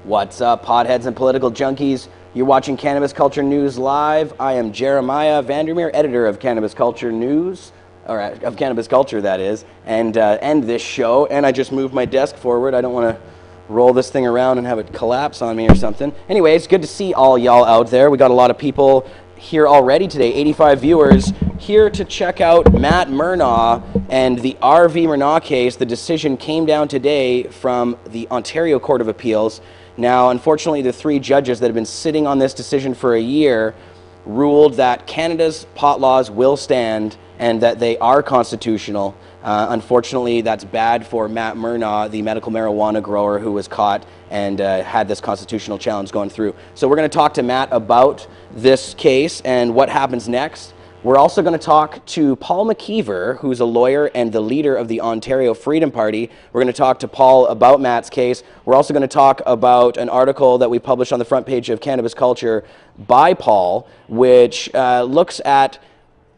What's up, potheads and political junkies? You're watching Cannabis Culture News Live. I am Jeremiah Vandermeer, editor of Cannabis Culture News, or of Cannabis Culture, that is, and end this show. And I just moved my desk forward. I don't want to roll this thing around and have it collapse on me or something. Anyway, it's good to see all y'all out there. We got a lot of people here already today, 85 viewers, here to check out Matt Mernagh and the RV Mernagh case. The decision came down today from the Ontario Court of Appeals. Now, unfortunately, the three judges that have been sitting on this decision for a year ruled that Canada's pot laws will stand and that they are constitutional. Unfortunately, that's bad for Matt Mernagh, the medical marijuana grower who was caught and had this constitutional challenge going through. So we're going to talk to Matt about this case and what happens next. We're also going to talk to Paul McKeever, who's a lawyer and the leader of the Ontario Freedom Party. We're going to talk to Paul about Matt's case. We're also going to talk about an article that we published on the front page of Cannabis Culture by Paul, which looks at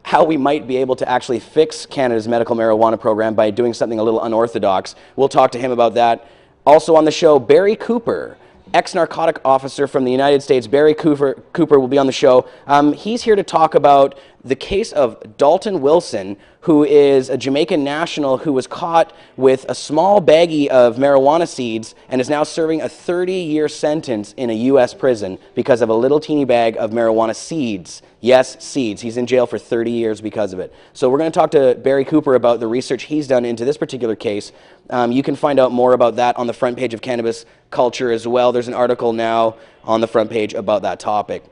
how we might be able to actually fix Canada's medical marijuana program by doing something a little unorthodox. We'll talk to him about that. Also on the show, Barry Cooper, ex-narcotic officer from the United States. Barry Cooper will be on the show. He's here to talk about the case of Dalton Wilson, who is a Jamaican national who was caught with a small baggie of marijuana seeds and is now serving a 30-year sentence in a U.S. prison because of a little teeny bag of marijuana seeds. Yes, seeds. He's in jail for 30 years because of it. So we're going to talk to Barry Cooper about the research he's done into this particular case. You can find out more about that on the front page of Cannabis Culture as well. There's an article now on the front page about that topic.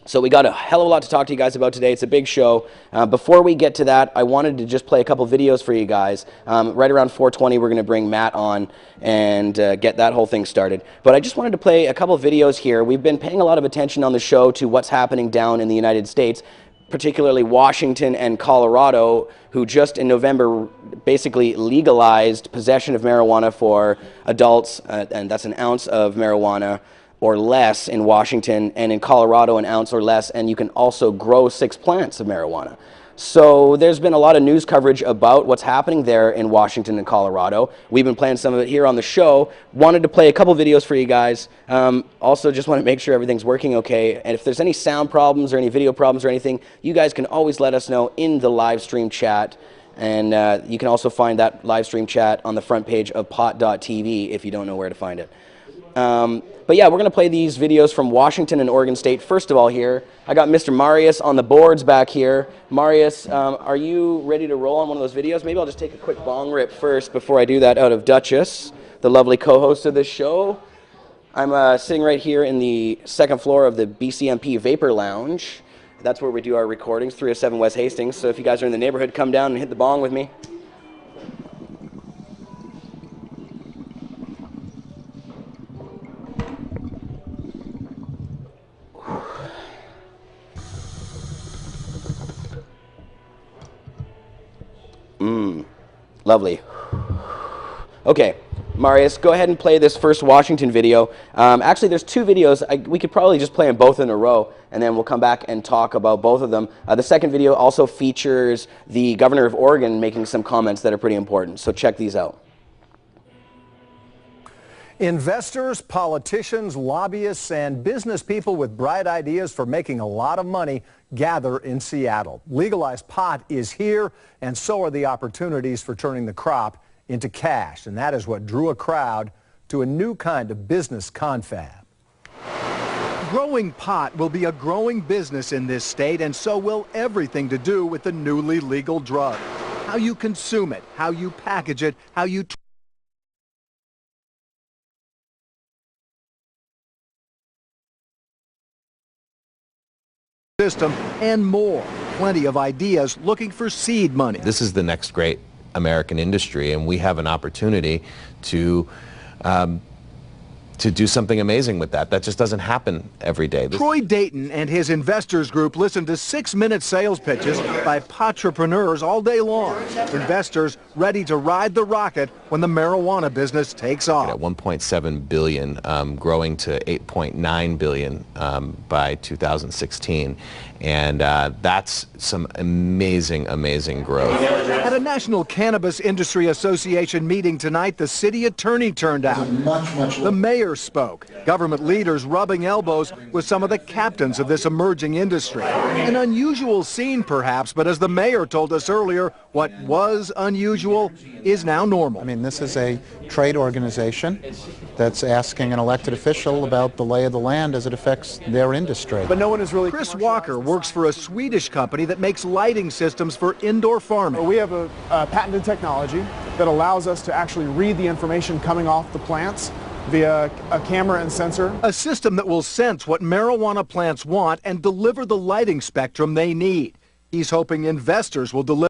So we got a hell of a lot to talk to you guys about today. It's a big show. Before we get to that, I wanted to just play a couple videos for you guys. Right around 4:20, we're going to bring Matt on and get that whole thing started. But I just wanted to play a couple videos here. We've been paying a lot of attention on the show to what's happening down in the United States, particularly Washington and Colorado, who just in November basically legalized possession of marijuana for adults, and that's an ounce of marijuana or less in Washington, and in Colorado an ounce or less, and you can also grow 6 plants of marijuana. So there's been a lot of news coverage about what's happening there in Washington and Colorado. We've been playing some of it here on the show. Wanted to play a couple videos for you guys. Also just want to make sure everything's working okay, and if there's any sound problems or any video problems or anything, you guys can always let us know in the live stream chat. And you can also find that live stream chat on the front page of pot.tv if you don't know where to find it. But yeah, we're going to play these videos from Washington and Oregon State. First of all here, I got Mr. Marius on the boards back here. Marius, are you ready to roll on one of those videos? Maybe I'll just take a quick bong rip first before I do that out of Duchess, the lovely co-host of this show. I'm sitting right here in the second floor of the BCMP Vapor Lounge. That's where we do our recordings, 307 West Hastings. So if you guys are in the neighborhood, come down and hit the bong with me. Lovely. Okay, Marius, go ahead and play this first Washington video. Actually, there's two videos. We could probably just play them both in a row, and then we'll come back and talk about both of them. The second video also features the governor of Oregon making some comments that are pretty important, so check these out. Investors, politicians, lobbyists, and business people with bright ideas for making a lot of money gather in Seattle. Legalized pot is here, and so are the opportunities for turning the crop into cash. And that is what drew a crowd to a new kind of business confab. Growing pot will be a growing business in this state, and so will everything to do with the newly legal drug. How you consume it, how you package it, how you system, and more. Plenty of ideas looking for seed money. This is the next great American industry, and we have an opportunity to do something amazing with that. That just doesn't happen every day. Troy Dayton and his investors group listened to 6-minute sales pitches by entrepreneurs all day long. Investors ready to ride the rocket when the marijuana business takes off. At 1.7 billion, growing to 8.9 billion by 2016, and that's some amazing, amazing growth. At a National Cannabis Industry Association meeting tonight, the city attorney turned out. The mayor spoke. Government leaders rubbing elbows with some of the captains of this emerging industry. An unusual scene, perhaps, but as the mayor told us earlier, what was unusual is now normal. I mean, this is a trade organization that's asking an elected official about the lay of the land as it affects their industry. But no one is really... Chris Walker works for a Swedish company that makes lighting systems for indoor farming. We have a patented technology that allows us to actually read the information coming off the plants via a camera and sensor. A system that will sense what marijuana plants want and deliver the lighting spectrum they need. He's hoping investors will deliver.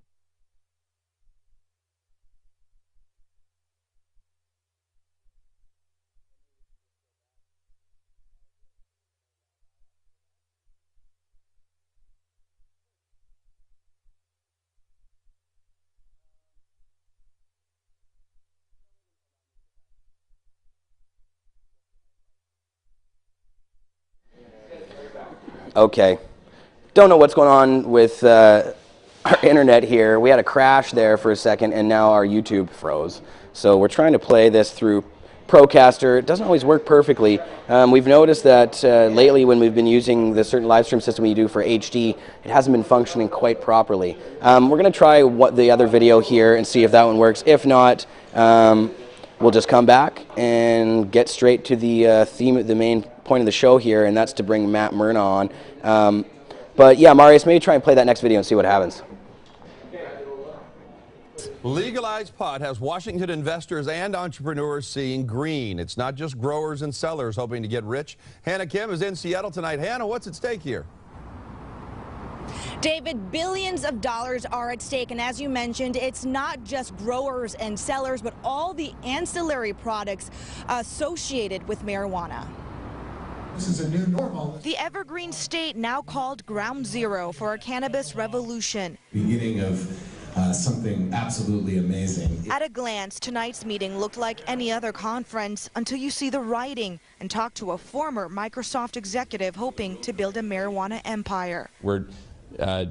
Okay. Don't know what's going on with our internet here. We had a crash there for a second, and now our YouTube froze. So we're trying to play this through Procaster. It doesn't always work perfectly. We've noticed that lately when we've been using the certain live stream system we do for HD, it hasn't been functioning quite properly. We're going to try the other video here and see if that one works. If not, we'll just come back and get straight to the theme, the main point of the show here, and that's to bring Matt Mernagh on. But yeah, Marius, maybe try and play that next video and see what happens. Legalized pot has Washington investors and entrepreneurs seeing green. It's not just growers and sellers hoping to get rich. Hannah Kim is in Seattle tonight. Hannah, what's at stake here? David, billions of dollars are at stake, and as you mentioned, it's not just growers and sellers, but all the ancillary products associated with marijuana. This is a new normal. The evergreen state now called ground zero for a cannabis revolution. Beginning of something absolutely amazing. At a glance, tonight's meeting looked like any other conference until you see the writing and talk to a former Microsoft executive hoping to build a marijuana empire. We're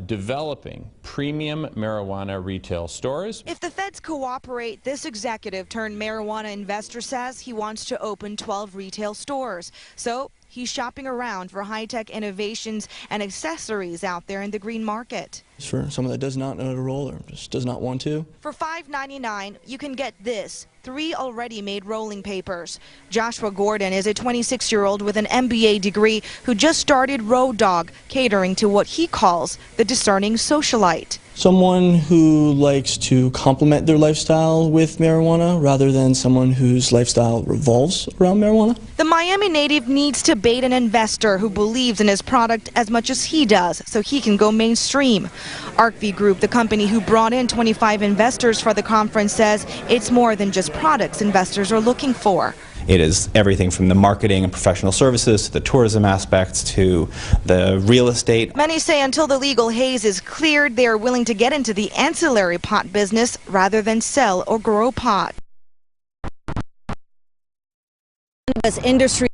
developing premium marijuana retail stores. If the feds cooperate, this executive turned marijuana investor says he wants to open 12 retail stores. So he's shopping around for high-tech innovations and accessories out there in the green market. For someone that does not know how to roll or just does not want to. For $5.99, you can get this, 3 already made rolling papers. Joshua Gordon is a 26-year-old with an MBA degree who just started Road Dog, catering to what he calls the discerning socialite. Someone who likes to complement their lifestyle with marijuana rather than someone whose lifestyle revolves around marijuana. The Miami native needs to bait an investor who believes in his product as much as he does so he can go mainstream. ArcV Group, the company who brought in 25 investors for the conference, says it's more than just products investors are looking for. It is everything from the marketing and professional services to the tourism aspects to the real estate. Many say until the legal haze is cleared, they are willing to get into the ancillary pot business rather than sell or grow pot. This industry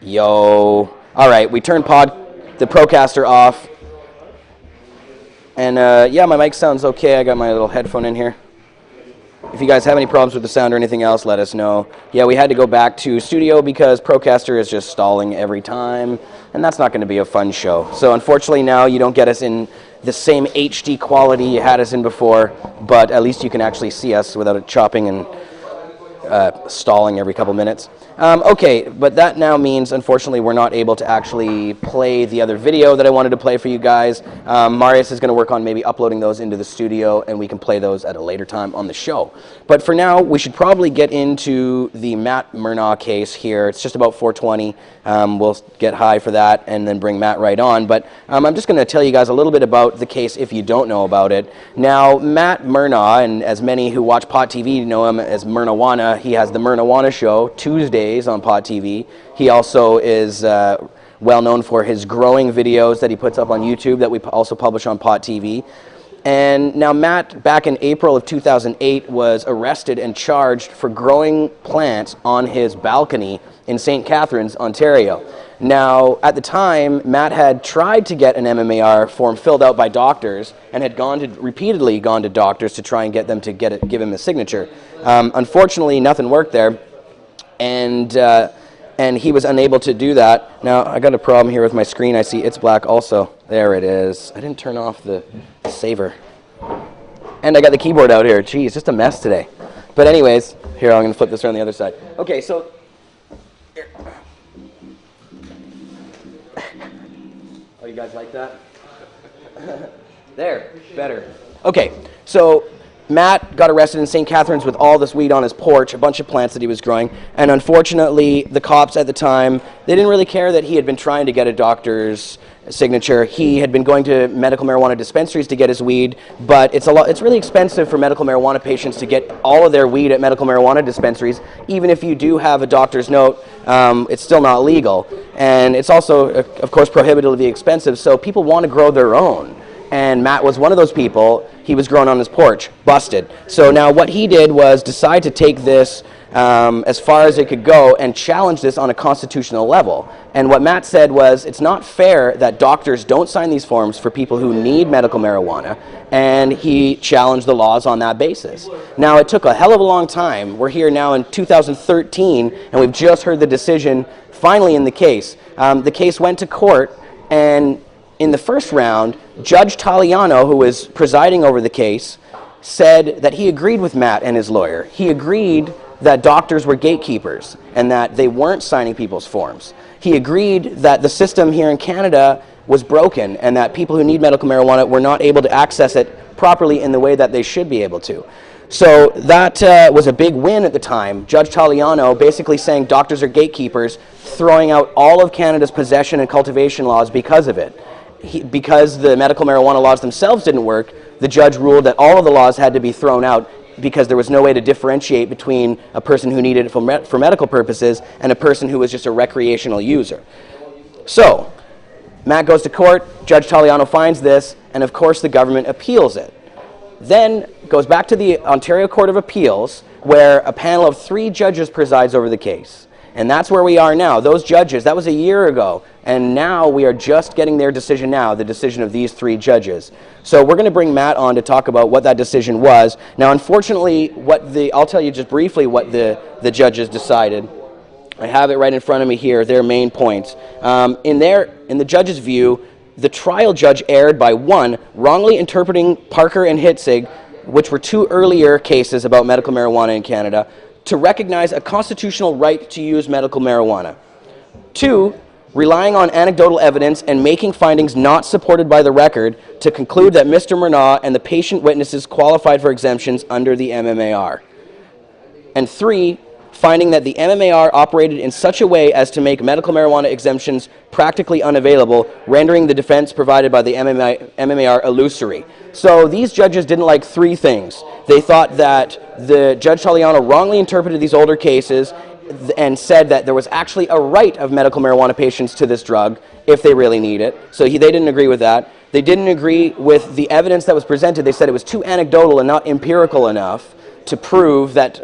Yo. All right, we turned the Procaster off. And yeah, my mic sounds okay. I got my little headphone in here. If you guys have any problems with the sound or anything else, let us know. Yeah, we had to go back to studio because Procaster is just stalling every time, and that's not going to be a fun show. So unfortunately now you don't get us in the same HD quality you had us in before, but at least you can actually see us without it chopping and stalling every couple minutes. Okay, but that now means, unfortunately, we're not able to actually play the other video that I wanted to play for you guys. Marius is going to work on maybe uploading those into the studio, and we can play those at a later time on the show. But for now, we should probably get into the Matt Mernagh case here. It's just about 4:20. We'll get high for that and then bring Matt right on. But I'm just going to tell you guys a little bit about the case if you don't know about it. Now, Matt Mernagh, and as many who watch Pot TV know him as Mernagh, he has the Mernagh Show Tuesdays on Pot TV. He also is well known for his growing videos that he puts up on YouTube that we also publish on Pot TV. And now Matt, back in April of 2008, was arrested and charged for growing plants on his balcony in St. Catharines, Ontario. Now, at the time, Matt had tried to get an MMAR form filled out by doctors and had repeatedly gone to doctors to try and get them to give him a signature. Unfortunately, nothing worked there, and he was unable to do that. Now, I got a problem here with my screen. I see it's black also. There it is. I didn't turn off the saver. And I got the keyboard out here. Geez, just a mess today. But anyways, here, I'm going to flip this around the other side. Okay, so... Here. Oh, you guys like that? There, better. Okay, so Matt got arrested in St. Catharines with all this weed on his porch, a bunch of plants that he was growing, and unfortunately, the cops at the time, they didn't really care that he had been trying to get a doctor's signature. He had been going to medical marijuana dispensaries to get his weed, but it's really expensive for medical marijuana patients to get all of their weed at medical marijuana dispensaries. Even if you do have a doctor's note, it's still not legal. And it's also, of course, prohibitively expensive, so people want to grow their own. And Matt was one of those people. He was growing on his porch, busted. So now what he did was decide to take this as far as it could go and challenge this on a constitutional level. And what Matt said was, it's not fair that doctors don't sign these forms for people who need medical marijuana, and he challenged the laws on that basis. Now, it took a hell of a long time. We're here now in 2013, and we've just heard the decision finally in the case. The case went to court, and in the first round, Judge Taliano, who was presiding over the case, said that he agreed with Matt and his lawyer. He agreed that doctors were gatekeepers and that they weren't signing people's forms. He agreed that the system here in Canada was broken and that people who need medical marijuana were not able to access it properly in the way that they should be able to. So that was a big win at the time. Judge Taliano basically saying doctors are gatekeepers, throwing out all of Canada's possession and cultivation laws because of it. Because the medical marijuana laws themselves didn't work, the judge ruled that all of the laws had to be thrown out because there was no way to differentiate between a person who needed it for medical purposes and a person who was just a recreational user. So, Matt goes to court, Judge Taliano finds this, and of course the government appeals it. Then goes back to the Ontario Court of Appeals, where a panel of 3 judges presides over the case. And that's where we are now. Those judges, that was a year ago, and now we are just getting their decision now, the decision of these 3 judges. So we're going to bring Matt on to talk about what that decision was. Now, unfortunately, I'll tell you just briefly what the judges decided. I have it right in front of me here, their main points. In the judge's view, the trial judge erred by 1, wrongly interpreting Parker and Hitzig, which were 2 earlier cases about medical marijuana in Canada, to recognize a constitutional right to use medical marijuana. 2, relying on anecdotal evidence and making findings not supported by the record to conclude that Mr. Mernagh and the patient witnesses qualified for exemptions under the MMAR. And 3, finding that the MMAR operated in such a way as to make medical marijuana exemptions practically unavailable, rendering the defense provided by the MMAR illusory. So these judges didn't like 3 things. They thought that the Judge Taliano wrongly interpreted these older cases and said that there was actually a right of medical marijuana patients to this drug if they really need it. So they didn't agree with that. They didn't agree with the evidence that was presented. They said it was too anecdotal and not empirical enough to prove that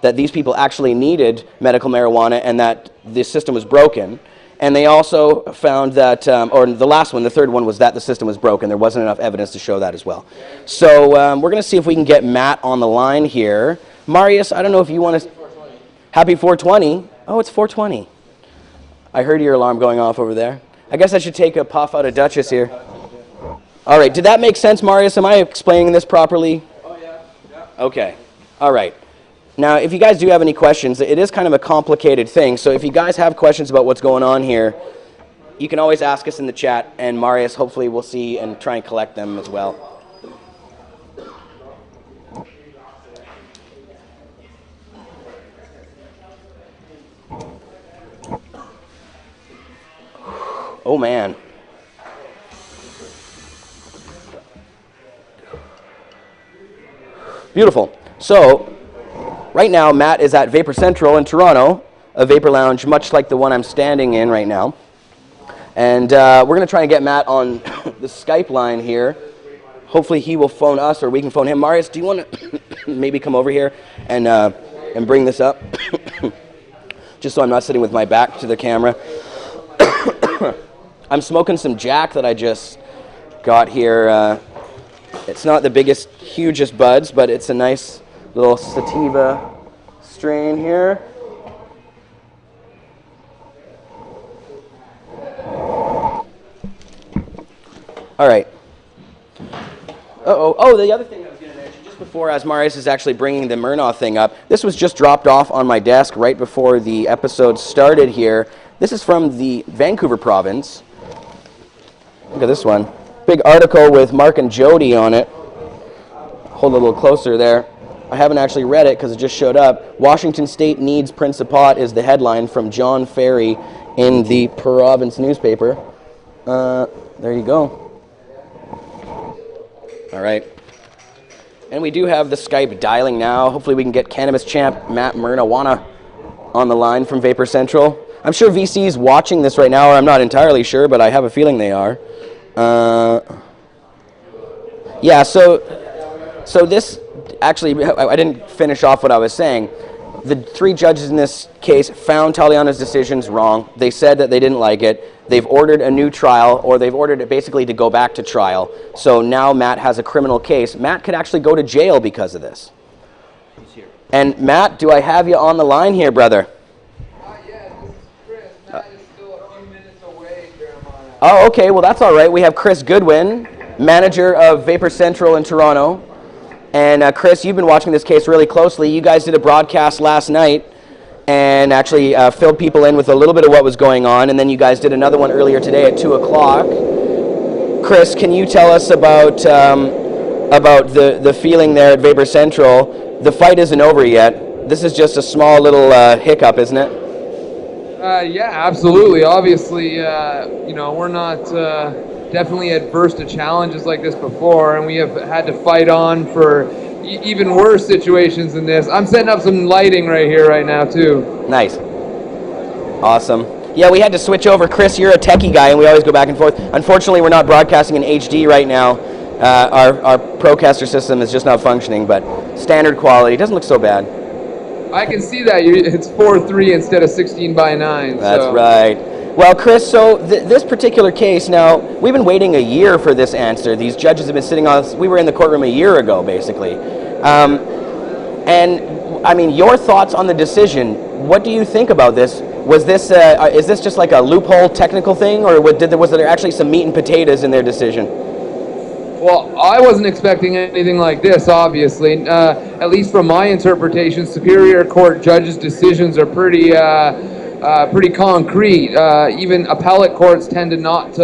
that these people actually needed medical marijuana and that the system was broken. And they also found that, or the last one, the third one, was that the system was broken. There wasn't enough evidence to show that as well. So we're going to see if we can get Matt on the line here. Marius, I don't know if you want to... Happy 420. Oh, it's 420. I heard your alarm going off over there. I guess I should take a puff out of Duchess here. All right, did that make sense, Marius? Am I explaining this properly? Oh, yeah. Okay. All right. Now, if you guys do have any questions, it is kind of a complicated thing, so if you guys have questions about what's going on here, you can always ask us in the chat, and Marius hopefully will see and try and collect them as well. Oh, man. Beautiful. So, right now, Matt is at Vapor Central in Toronto, a vapor lounge much like the one I'm standing in right now. And we're going to try and get Matt on the Skype line here. Hopefully he will phone us or we can phone him. Marius, do you want to maybe come over here and bring this up? Just so I'm not sitting with my back to the camera. I'm smoking some Jack that I just got here. It's not the biggest, hugest buds, but it's a nice little sativa strain here. All right. Oh, the other thing I was going to mention, just before, as Marius is actually bringing the Mernagh thing up, this was just dropped off on my desk right before the episode started here. This is from the Vancouver province. Look at this one. Big article with Mark and Jody on it. Hold it a little closer there. I haven't actually read it because it just showed up. Washington State needs Prince of Pot is the headline from John Ferry in the province newspaper. There you go. All right. And we do have the Skype dialing now. Hopefully we can get cannabis champ Matt Mernagh on the line from Vapor Central. I'm sure VC's watching this right now, or I'm not entirely sure, but I have a feeling they are. Yeah, so this, actually, I didn't finish off what I was saying. The 3 judges in this case found Taliana's decisions wrong. They said that they didn't like it. They've ordered a new trial, or they've ordered it basically to go back to trial. So now Matt has a criminal case. Matt could actually go to jail because of this. He's here. And Matt, do I have you on the line here, brother? Not yet. This is Chris. Matt is still a few minutes away, Jeremiah. Oh, okay. Well, that's all right. We have Chris Goodwin, manager of Vapor Central in Toronto. And Chris, you've been watching this case really closely. You guys did a broadcast last night and actually filled people in with a little bit of what was going on. And then you guys did another one earlier today at 2 o'clock. Chris, can you tell us about the feeling there at Vapor Central? The fight isn't over yet. This is just a small little hiccup, isn't it? Yeah, absolutely. Obviously, we're not definitely adverse to challenges like this before, and we have had to fight on for even worse situations than this. I'm setting up some lighting right here right now, too. Nice. Awesome. Yeah, we had to switch over. Chris, you're a techie guy, and we always go back and forth. Unfortunately, we're not broadcasting in HD right now. Our Procaster system is just not functioning, but standard quality. Doesn't look so bad. I can see that. It's 4:3 instead of 16:9. That's right. Well, Chris, so this particular case, now, we've been waiting a year for this answer. These judges have been sitting on us. We were in the courtroom a year ago, basically. And, I mean, your thoughts on the decision, what do you think about this? Was this, is this just like a loophole technical thing, or was there actually some meat and potatoes in their decision? Well, I wasn't expecting anything like this, obviously. At least from my interpretation, Superior Court judges' decisions are pretty concrete. Even appellate courts tend to not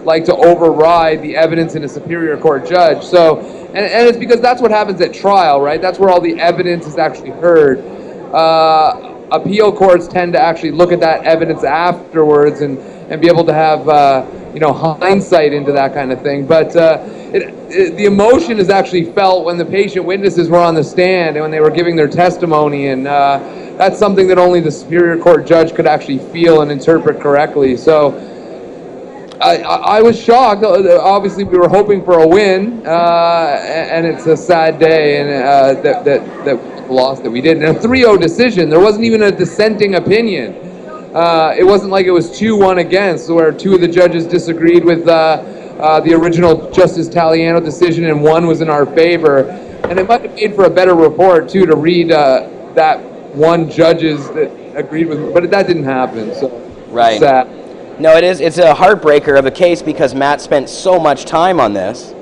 like to override the evidence in a Superior Court judge. So, and it's because that's what happens at trial, right? That's where all the evidence is actually heard. Appeal courts tend to actually look at that evidence afterwards and be able to have hindsight into that kind of thing. But the emotion is actually felt when the patient witnesses were on the stand and when they were giving their testimony, and that's something that only the Superior Court judge could actually feel and interpret correctly. So I was shocked. Obviously, we were hoping for a win, and it's a sad day, and that lost that we did. And a 3-0 decision. There wasn't even a dissenting opinion. It wasn't like it was 2-1 against, where 2 of the judges disagreed with the original Justice Taliano decision, and 1 was in our favor. And it might have made for a better report too to read that 1 judges that agreed with, but that didn't happen. So right. Sad. No, it's a heartbreaker of a case because Matt spent so much time on this.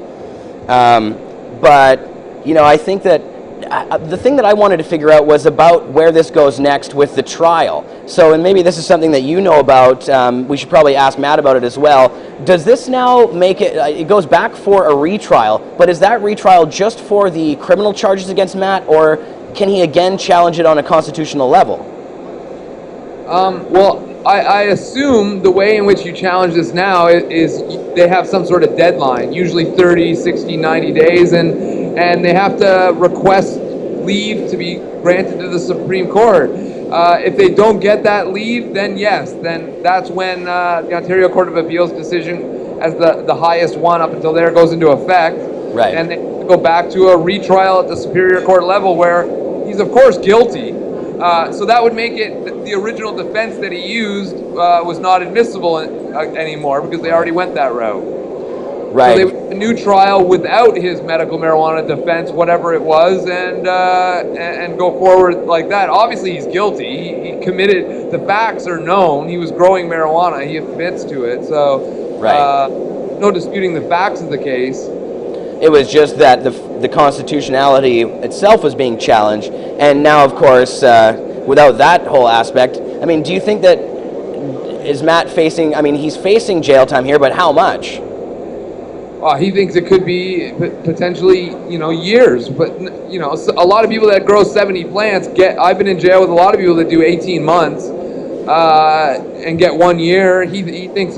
But I think that the thing that I wanted to figure out was about where this goes next with the trial. So, and maybe this is something that you know about, we should probably ask Matt about it as well. Does this now make it, it goes back for a retrial, but is that retrial just for the criminal charges against Matt, or can he again challenge it on a constitutional level? Well, I assume the way in which you challenge this now is they have some sort of deadline, usually 30, 60, 90 days, and they have to request leave to be granted to the Supreme Court. If they don't get that leave, then yes, then that's when the Ontario Court of Appeals decision as the highest one up until there goes into effect. Right. And they go back to a retrial at the Superior Court level where he's of course guilty. So that would make it the original defense that he used was not admissible anymore because they already went that route. Right. So they would a new trial without his medical marijuana defense, whatever it was, and go forward like that. Obviously, he's guilty. He committed. The facts are known. He was growing marijuana. He admits to it. So, no disputing the facts of the case. It was just that the constitutionality itself was being challenged, and now, of course, without that whole aspect, I mean, do you think that is Matt facing? I mean, he's facing jail time here, but how much? He thinks it could be potentially, years. But, a lot of people that grow 70 plants I've been in jail with a lot of people that do 18 months and get 1 year. He thinks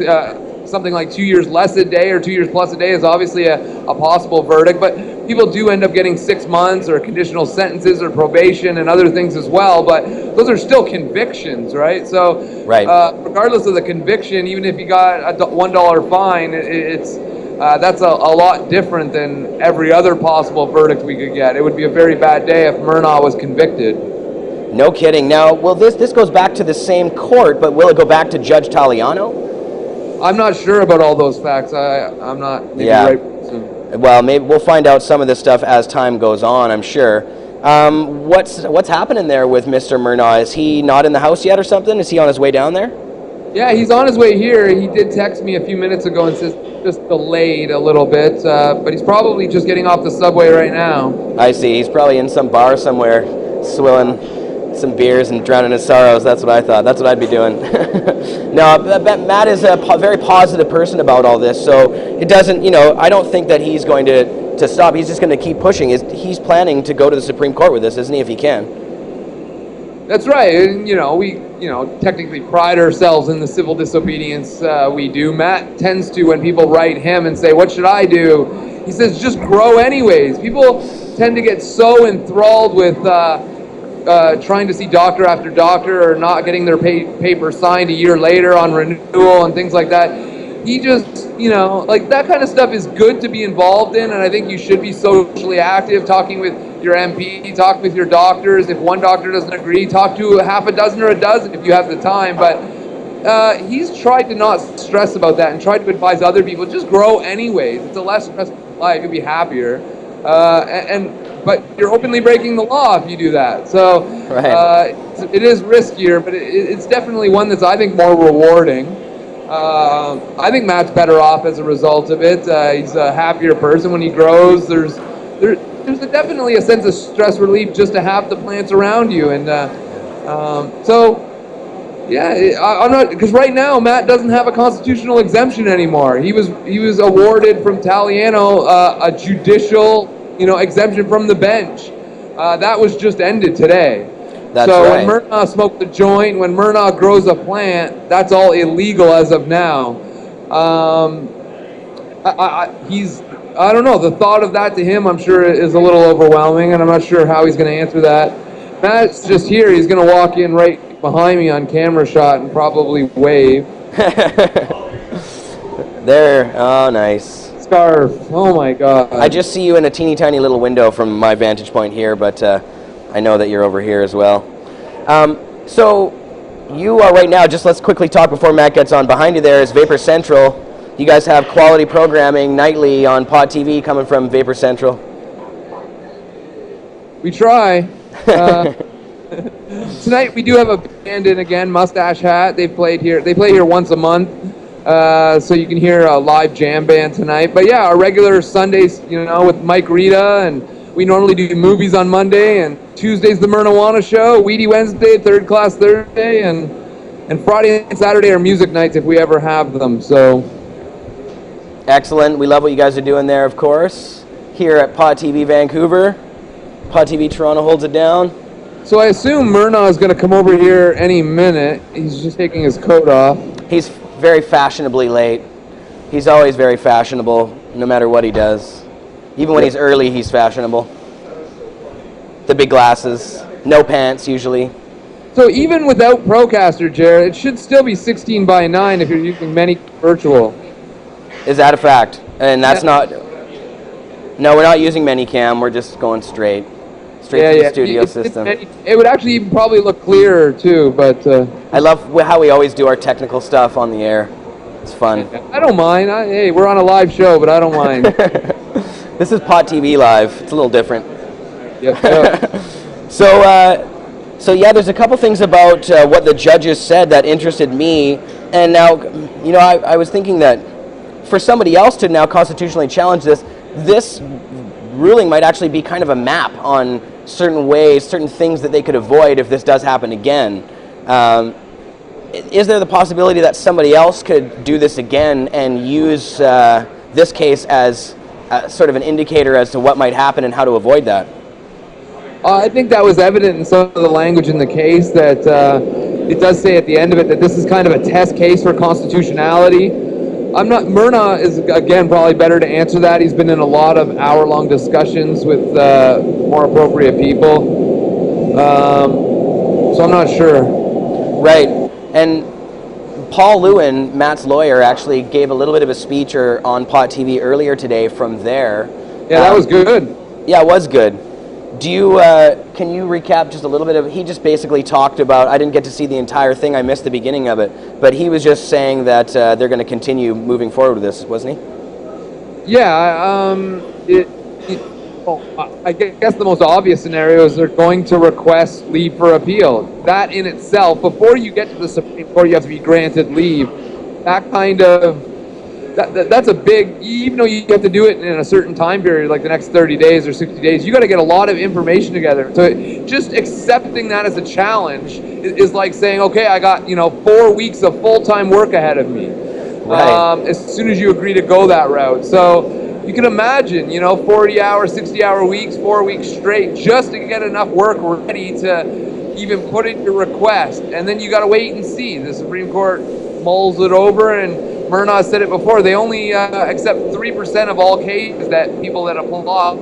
something like 2 years less a day or 2 years plus a day is obviously a possible verdict. But people do end up getting 6 months or conditional sentences or probation and other things as well. But those are still convictions, right? So regardless of the conviction, even if you got a $1 fine, that's a lot different than every other possible verdict we could get. It would be a very bad day if Mernagh was convicted. No kidding. Now, will this goes back to the same court, but will it go back to Judge Taliano? I'm not sure about all those facts. I'm not maybe right person. Well, maybe we'll find out some of this stuff as time goes on, I'm sure. What's happening there with Mr. Mernagh? Is he not in the house yet or something? Is he on his way down there? Yeah, he's on his way here. He did text me a few minutes ago and says just delayed a little bit, but he's probably just getting off the subway right now. I see. He's probably in some bar somewhere, swilling some beers and drowning his sorrows. That's what I thought. That's what I'd be doing. No, Matt is a very positive person about all this, so it doesn't, I don't think that he's going to stop. He's just going to keep pushing. He's planning to go to the Supreme Court with this, isn't he, if he can? That's right. And, we technically pride ourselves in the civil disobedience we do. Matt tends to, when people write him and say, what should I do? He says, just grow anyways. People tend to get so enthralled with trying to see doctor after doctor or not getting their paper signed a year later on renewal and things like that. He just, that kind of stuff is good to be involved in, and I think you should be socially active, talking with your MP, talk with your doctors. If one doctor doesn't agree, talk to half a dozen or a dozen if you have the time. But he's tried to not stress about that and tried to advise other people, just grow anyways. It's a less stressful life. You'll be happier. But you're openly breaking the law if you do that. So it is riskier, but it's definitely one that's, I think, more rewarding. I think Matt's better off as a result of it. He's a happier person when he grows. There's definitely a sense of stress relief just to have the plants around you, and I'm not, because right now Matt doesn't have a constitutional exemption anymore. He was awarded from Taliano a judicial exemption from the bench. That was just ended today. That's right. When Mernagh smokes a joint, when Mernagh grows a plant, that's all illegal as of now. I don't know, the thought of that to him, I'm sure, is a little overwhelming, and I'm not sure how he's going to answer that. Matt's just here. He's going to walk in right behind me on camera shot and probably wave. There. Oh, nice. Scarf. Oh, my God. I just see you in a teeny tiny little window from my vantage point here, but I know that you're over here as well. So you are right now, just let's quickly talk before Matt gets on. Behind you there is Vapor Central. You guys have quality programming nightly on Pod TV coming from Vapor Central. We try. Tonight we do have a band in again, Mustache Hat. They play here once a month, so you can hear a live jam band tonight. But yeah, our regular Sundays, with Mike Rita, and we normally do movies on Monday, and Tuesday's the Mernagh Show, Weedy Wednesday, Third Class Thursday, and Friday and Saturday are music nights if we ever have them. So. Excellent. We love what you guys are doing there, of course. Here at Pod TV Vancouver. Pod TV Toronto holds it down. So I assume Mernagh is going to come over here any minute. He's just taking his coat off. He's very fashionably late. He's always very fashionable, no matter what he does. Even when he's early, he's fashionable. The big glasses. No pants, usually. So even without Procaster, Jared, it should still be 16:9 if you're using many virtual. Is that a fact? And that's not... No, we're not using Manycam. We're just going straight to the studio system. It would actually even probably look clearer too, but... I love how we always do our technical stuff on the air. It's fun. I don't mind. Hey, we're on a live show, but I don't mind. This is Pot TV Live. It's a little different. Yep. So yeah, there's a couple things about what the judges said that interested me. And now, you know, I was thinking that for somebody else to now constitutionally challenge this ruling might actually be kind of a map on certain ways, certain things that they could avoid if this does happen again. Is there the possibility that somebody else could do this again and use this case as sort of an indicator as to what might happen and how to avoid that? I think that was evident in some of the language in the case, that it does say at the end of it that this is kind of a test case for constitutionality. Mernagh is, again, probably better to answer that. He's been in a lot of hour-long discussions with more appropriate people. So I'm not sure. Right. And Paul Lewin, Matt's lawyer, actually gave a little bit of a speech on Pot TV earlier today from there. Yeah, that was good. Yeah, it was good. Do you, can you recap just a little bit of, he just basically talked about, I didn't get to see the entire thing, I missed the beginning of it, but he was just saying that they're going to continue moving forward with this, wasn't he? Yeah, I guess the most obvious scenario is they're going to request leave for appeal. That in itself, before you get to the Supreme Court, you have to be granted leave. That kind of, that's a big, even though you have to do it in a certain time period, like the next 30 days or 60 days, you got to get a lot of information together. So just accepting that as a challenge is like saying, okay, I got, 4 weeks of full-time work ahead of me. Right. As soon as you agree to go that route. So you can imagine, 40-hour, 60-hour weeks, 4 weeks straight, just to get enough work ready to even put in your request. And then you got to wait and see. The Supreme Court mulls it over, and Mernagh said it before, they only accept 3% of all cases that people that apply.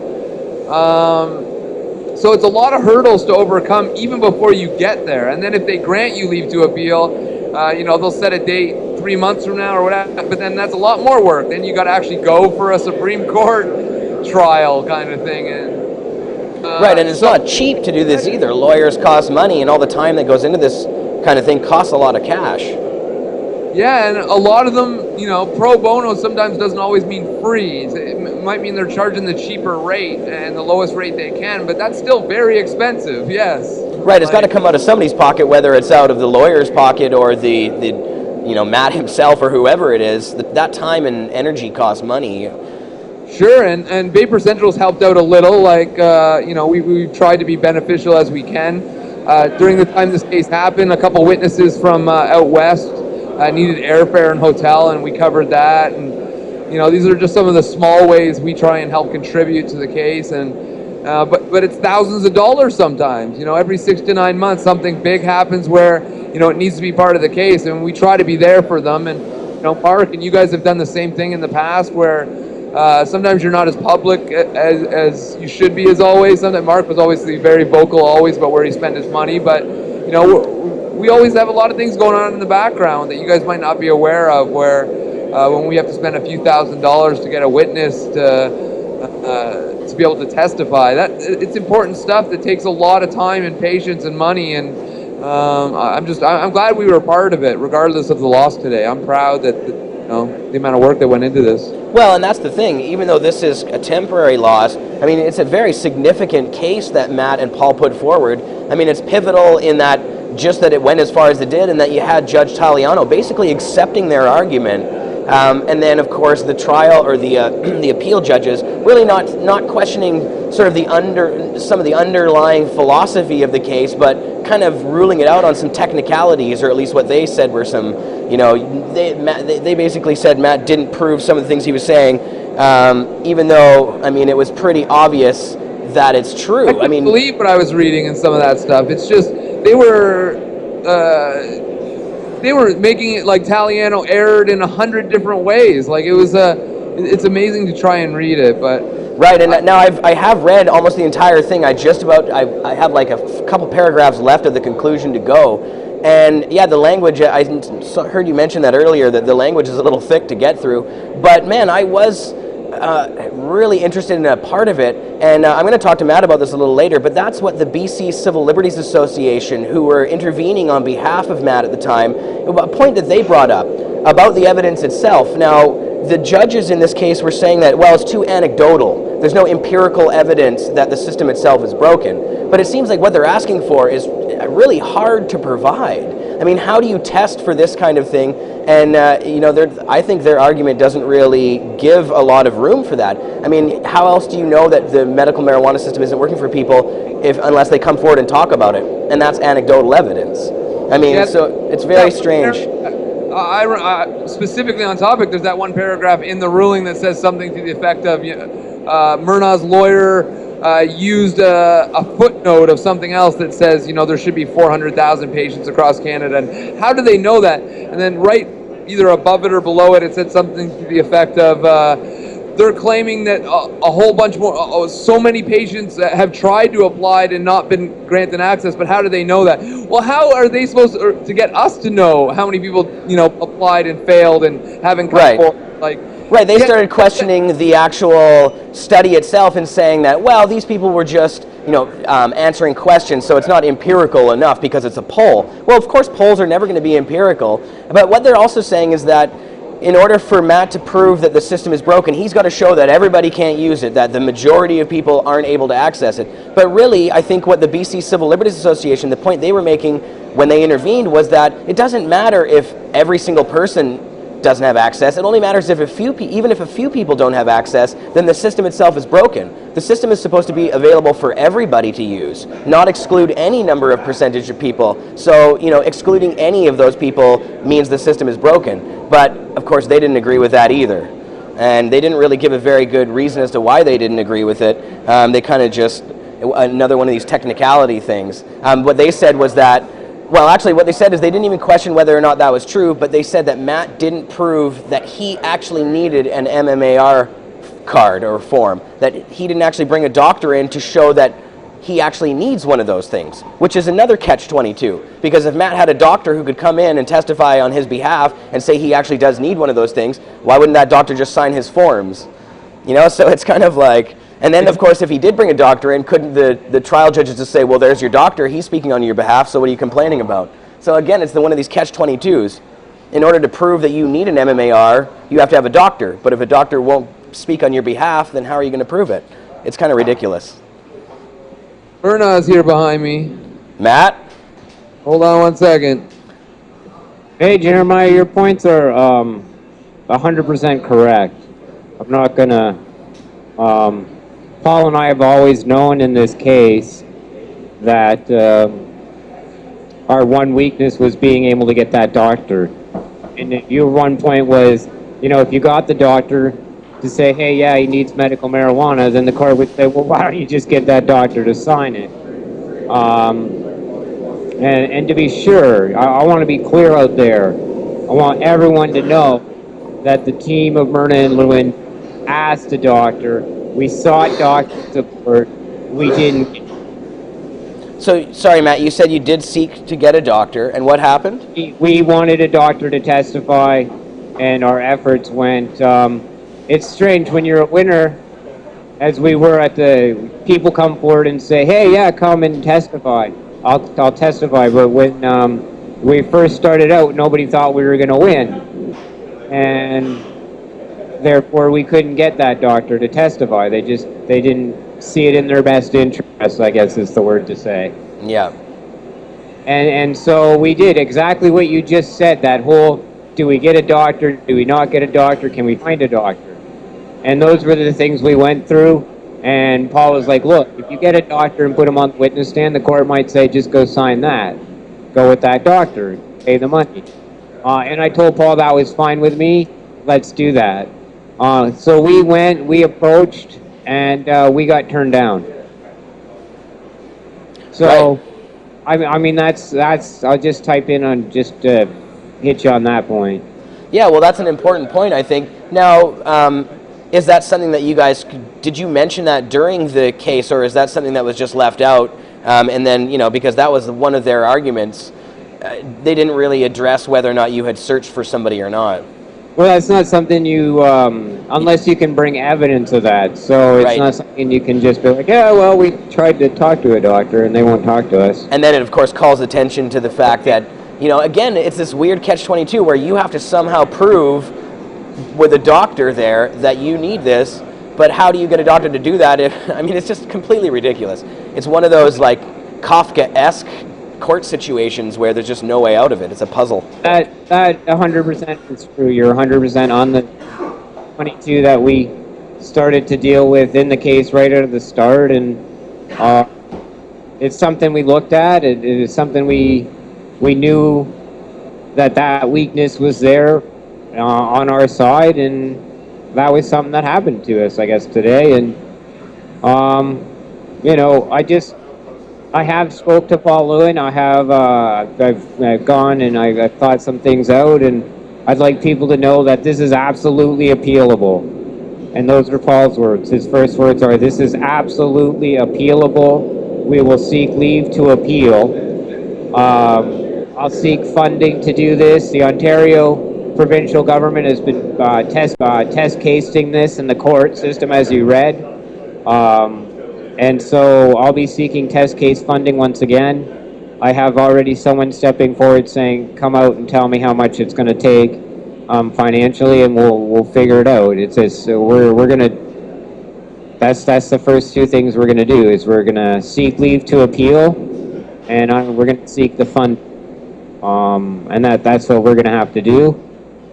So it's a lot of hurdles to overcome even before you get there. And then if they grant you leave to appeal, they'll set a date 3 months from now or whatever, but then that's a lot more work. Then you got to actually go for a Supreme Court trial kind of thing. And right, and it's not cheap to do this either. Lawyers cost money, and all the time that goes into this kind of thing costs a lot of cash. Yeah, and a lot of them, pro bono sometimes doesn't always mean free. It might mean they're charging the cheaper rate and the lowest rate they can, but that's still very expensive, yes. Right, it's got to come out of somebody's pocket, whether it's out of the lawyer's pocket or the Matt himself or whoever it is. That time and energy costs money. Sure, and Vapor Central's helped out a little. Like, we've tried to be beneficial as we can. During the time this case happened, a couple witnesses from out west needed airfare and hotel, and we covered that. And these are just some of the small ways we try and help contribute to the case. And but it's thousands of dollars sometimes. Every 6 to 9 months, something big happens where it needs to be part of the case, and we try to be there for them. And Mark and you guys have done the same thing in the past, where sometimes you're not as public as you should be, as always. Sometimes Mark was obviously very vocal always about where he spent his money, but we always have a lot of things going on in the background that you guys might not be aware of, where when we have to spend a few $1,000s to get a witness to be able to testify, that it's important stuff that takes a lot of time and patience and money. And I'm glad we were a part of it, regardless of the loss today. I'm proud that the amount of work that went into this. Well, and that's the thing. Even though this is a temporary loss, I mean, it's a very significant case that Matt and Paul put forward. I mean, it's pivotal in that just that it went as far as it did, and that you had Judge Taliano basically accepting their argument, and then of course the trial or the appeal judges really not questioning sort of some of the underlying philosophy of the case, but kind of ruling it out on some technicalities, or at least what they said were some, they basically said Matt didn't prove some of the things he was saying, even though, I mean, it was pretty obvious that it's true. I couldn't believe what I was reading and some of that stuff. It's just they were making it like Taliano erred in 100 different ways. Like it's amazing to try and read it, but Right, and now I have read almost the entire thing. I have like a couple paragraphs left of the conclusion to go. And yeah, the language, I heard you mention that earlier, that the language is a little thick to get through. But man, I was really interested in a part of it, and I'm going to talk to Matt about this a little later, but that's what the BC Civil Liberties Association, who were intervening on behalf of Matt at the time, a point that they brought up about the evidence itself. Now, the judges in this case were saying that, well, it's too anecdotal. There's no empirical evidence that the system itself is broken. But it seems like what they're asking for is really hard to provide. I mean, how do you test for this kind of thing? And, I think their argument doesn't really give a lot of room for that. I mean, how else do you know that the medical marijuana system isn't working for people unless they come forward and talk about it? And that's anecdotal evidence. I mean, so it's very strange. Specifically on topic, there's that one paragraph in the ruling that says something to the effect of Mernagh's lawyer used a footnote of something else that says, there should be 400,000 patients across Canada. And how do they know that? And then right either above it or below it, it said something to the effect of they're claiming that a whole bunch more, so many patients have tried to apply and not been granted access, but how do they know that? Well, how are they supposed to get us to know how many people, applied and failed and haven't come forward? Right, they started questioning the actual study itself and saying that, well, these people were just, answering questions, so it's not empirical enough because it's a poll. Well, of course, polls are never going to be empirical, but what they're also saying is that in order for Matt to prove that the system is broken, he's got to show that everybody can't use it, that the majority of people aren't able to access it. But really, I think what the BC Civil Liberties Association, the point they were making when they intervened was that it doesn't matter if every single person doesn't have access. It only matters if even if a few people don't have access, then the system itself is broken. The system is supposed to be available for everybody to use, not exclude any number of percentage of people. So, excluding any of those people means the system is broken. But, of course, they didn't agree with that either. And they didn't really give a very good reason as to why they didn't agree with it. They kind of just, another one of these technicality things. What they said was that, well, actually, what they said is they didn't even question whether or not that was true, but they said that Matt didn't prove that he actually needed an MMAR card or form, that he didn't actually bring a doctor in to show that he actually needs one of those things, which is another catch-22. Because if Matt had a doctor who could come in and testify on his behalf and say he actually does need one of those things, why wouldn't that doctor just sign his forms? So it's kind of like... And then, of course, if he did bring a doctor in, couldn't the trial judges just say, well, there's your doctor, he's speaking on your behalf, so what are you complaining about? So again, it's one of these catch-22s. In order to prove that you need an MMAR, you have to have a doctor. But if a doctor won't speak on your behalf, then how are you going to prove it? It's kind of ridiculous. Mernagh's here behind me. Matt? Hold on one second. Hey, Jeremiah, your points are 100% correct. I'm not going to... Paul and I have always known in this case that our one weakness was being able to get that doctor. And your one point was, if you got the doctor to say, hey, yeah, he needs medical marijuana, then the court would say, well, why don't you just get that doctor to sign it? And to be sure, I want to be clear out there. I want everyone to know that the team of Mernagh and Lewin asked the doctor. We sought doctor support. We didn't. So, sorry, Matt, you said you did seek to get a doctor, and what happened? We wanted a doctor to testify, and our efforts went. It's strange when you're a winner, as we were at the, people come forward and say, hey, yeah, come and testify. I'll testify, but when we first started out, nobody thought we were going to win. And therefore, we couldn't get that doctor to testify. They didn't see it in their best interest, I guess is the word to say. Yeah. And so we did exactly what you just said, that whole, do we get a doctor, do we not get a doctor, can we find a doctor? And those were the things we went through, and Paul was like, look, if you get a doctor and put him on the witness stand, the court might say, just go sign that. Go with that doctor, pay the money. And I told Paul that was fine with me, let's do that. So we went, we approached, and we got turned down. So, right. I mean, that's. I'll just type in on just hit you on that point. Yeah, well, that's an important point, I think. Now, is that something that you guys, did you mention that during the case, or is that something that was just left out? And then, you know, because that was one of their arguments, they didn't really address whether or not you had searched for somebody or not. Well, that's not something you, unless you can bring evidence of that. So it's not something you can just be like, yeah, well, we tried to talk to a doctor and they won't talk to us. And then it, of course, calls attention to the fact that, you know, again, it's this weird catch-22 where you have to somehow prove with a doctor there that you need this, but how do you get a doctor to do that if, I mean, it's just completely ridiculous. It's one of those, like, Kafka-esque court situations where there's just no way out of it. It's a puzzle. That 100% is true. You're 100% on the 22 that we started to deal with in the case right out of the start, and it's something we looked at. It is something we knew that weakness was there on our side, and that was something that happened to us, I guess, today. And you know, I have spoke to Paul Lewin. I've gone and I've thought some things out, and I'd like people to know that this is absolutely appealable. And those are Paul's words. His first words are, "This is absolutely appealable. We will seek leave to appeal. I'll seek funding to do this. The Ontario provincial government has been test casing this in the court system, as you read. And so I'll be seeking test case funding once again. I have already someone stepping forward saying, come out and tell me how much it's going to take financially, and we'll figure it out. It's just, we're going to, that's the first two things we're going to do, is we're going to seek leave to appeal, and we're going to seek the fund. And that's what we're going to have to do.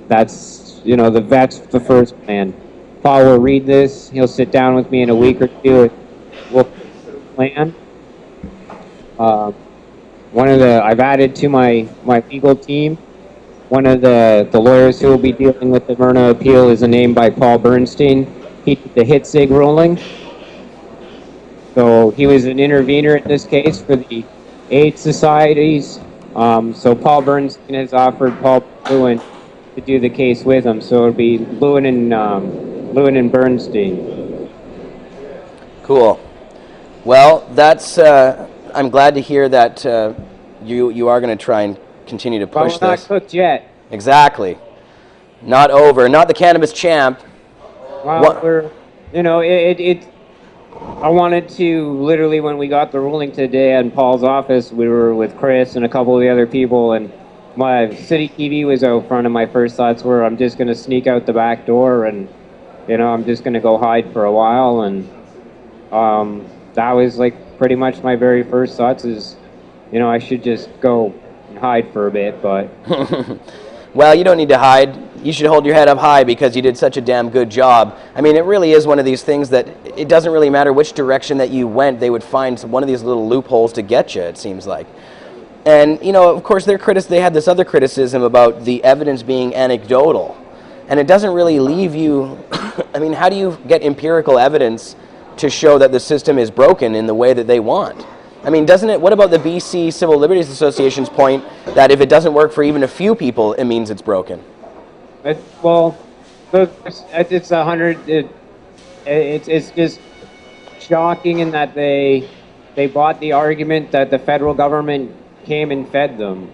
That's, you know, that's the first plan. Paul will read this. He'll sit down with me in a week or two. We'll plan. I've added to my legal team. One of the lawyers who will be dealing with the Mernagh appeal is a name by Paul Bernstein. He did the Hitzig ruling. So he was an intervener in this case for the aid societies. So Paul Bernstein has offered Paul Lewin to do the case with him. So it'll be Lewin and Bernstein. Cool. Well, that's. I'm glad to hear that you are going to try and continue to push this. We're not cooked yet. Exactly. Not over. Not the cannabis champ. Well, we're, you know, I wanted to, literally, when we got the ruling today in Paul's office, we were with Chris and a couple of the other people, and my city TV was out front, and my first thoughts were, I'm just going to sneak out the back door, and, you know, I'm just going to go hide for a while. And that was, like, pretty much my very first thoughts is, you know, I should just go and hide for a bit, but... Well, you don't need to hide. You should hold your head up high because you did such a damn good job. I mean, it really is one of these things that it doesn't really matter which direction that you went, they would find one of these little loopholes to get you, it seems like. And, you know, of course, they had this other criticism about the evidence being anecdotal. And it doesn't really leave you... I mean, how do you get empirical evidence to show that the system is broken in the way that they want? I mean, doesn't it, what about the BC Civil Liberties Association's point that if it doesn't work for even a few people, it means it's broken? Well, it's 100, it's just shocking in that they bought the argument that the federal government came and fed them.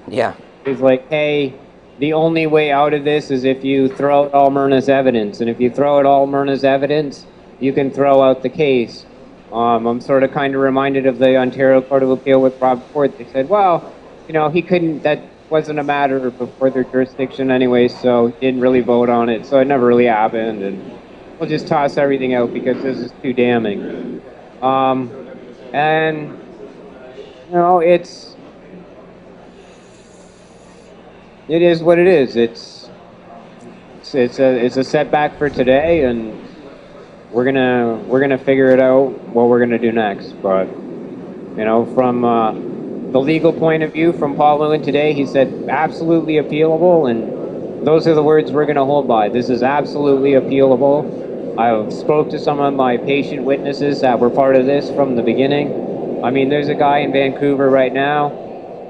Yeah. It's like, hey, the only way out of this is if you throw out all Mernagh's evidence, and if you throw out all Mernagh's evidence, you can throw out the case. I'm sort of kind of reminded of the Ontario Court of Appeal with Rob Ford. They said, well, you know, he couldn't, that wasn't a matter before their jurisdiction anyway, so he didn't really vote on it, so it never really happened, and we'll just toss everything out because this is too damning. And, you know, it is what it is. It's a setback for today, and we're gonna figure it out what we're gonna do next. But, you know, from the legal point of view, from Paul Lewin today, he said absolutely appealable, and those are the words we're gonna hold by. This is absolutely appealable. I spoke to some of my patient witnesses that were part of this from the beginning. I mean, there's a guy in Vancouver right now.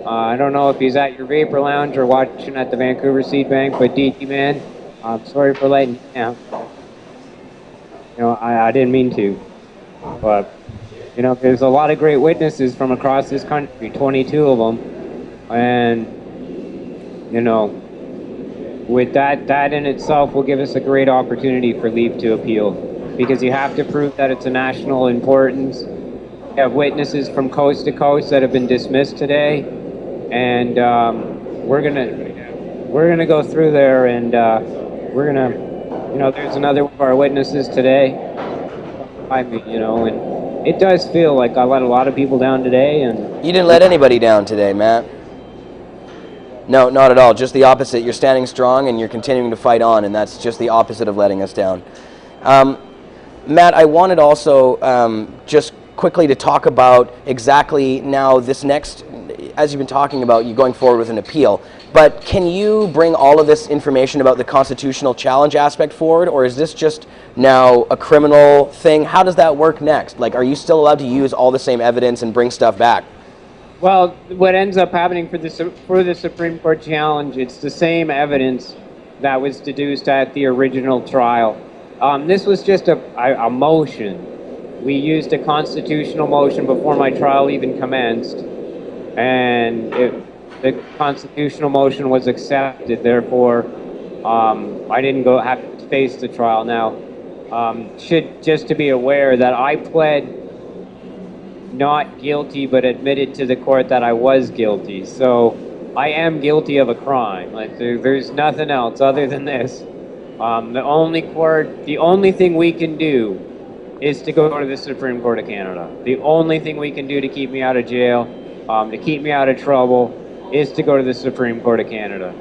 I don't know if he's at your vapor lounge or watching at the Vancouver Seed Bank, but DT man, I'm sorry for letting you down. I didn't mean to, but there's a lot of great witnesses from across this country, 22 of them, and with that in itself will give us a great opportunity for leave to appeal, because you have to prove that it's a national importance. We have witnesses from coast to coast that have been dismissed today, and we're gonna go through there, and we're gonna, there's another one of our witnesses today. And it does feel like I let a lot of people down today, and you didn't let anybody down today, Matt. No, not at all. Just the opposite. You're standing strong and you're continuing to fight on, and that's just the opposite of letting us down. Matt, I wanted also just quickly to talk about exactly now this next, as you've been talking about, you going forward with an appeal, but can you bring all of this information about the constitutional challenge aspect forward, or is this just now a criminal thing? How does that work next? Like, are you still allowed to use all the same evidence and bring stuff back? Well, what ends up happening for the Supreme Court challenge, it's the same evidence that was deduced at the original trial. This was just a motion. We used a constitutional motion before my trial even commenced, and the constitutional motion was accepted. Therefore, I didn't have to face the trial. Now, just to be aware that I pled not guilty, but admitted to the court that I was guilty. So I am guilty of a crime. Like there's nothing else other than this. The only thing we can do is to go to the Supreme Court of Canada. The only thing we can do to keep me out of jail, to keep me out of trouble, is to go to the Supreme Court of Canada.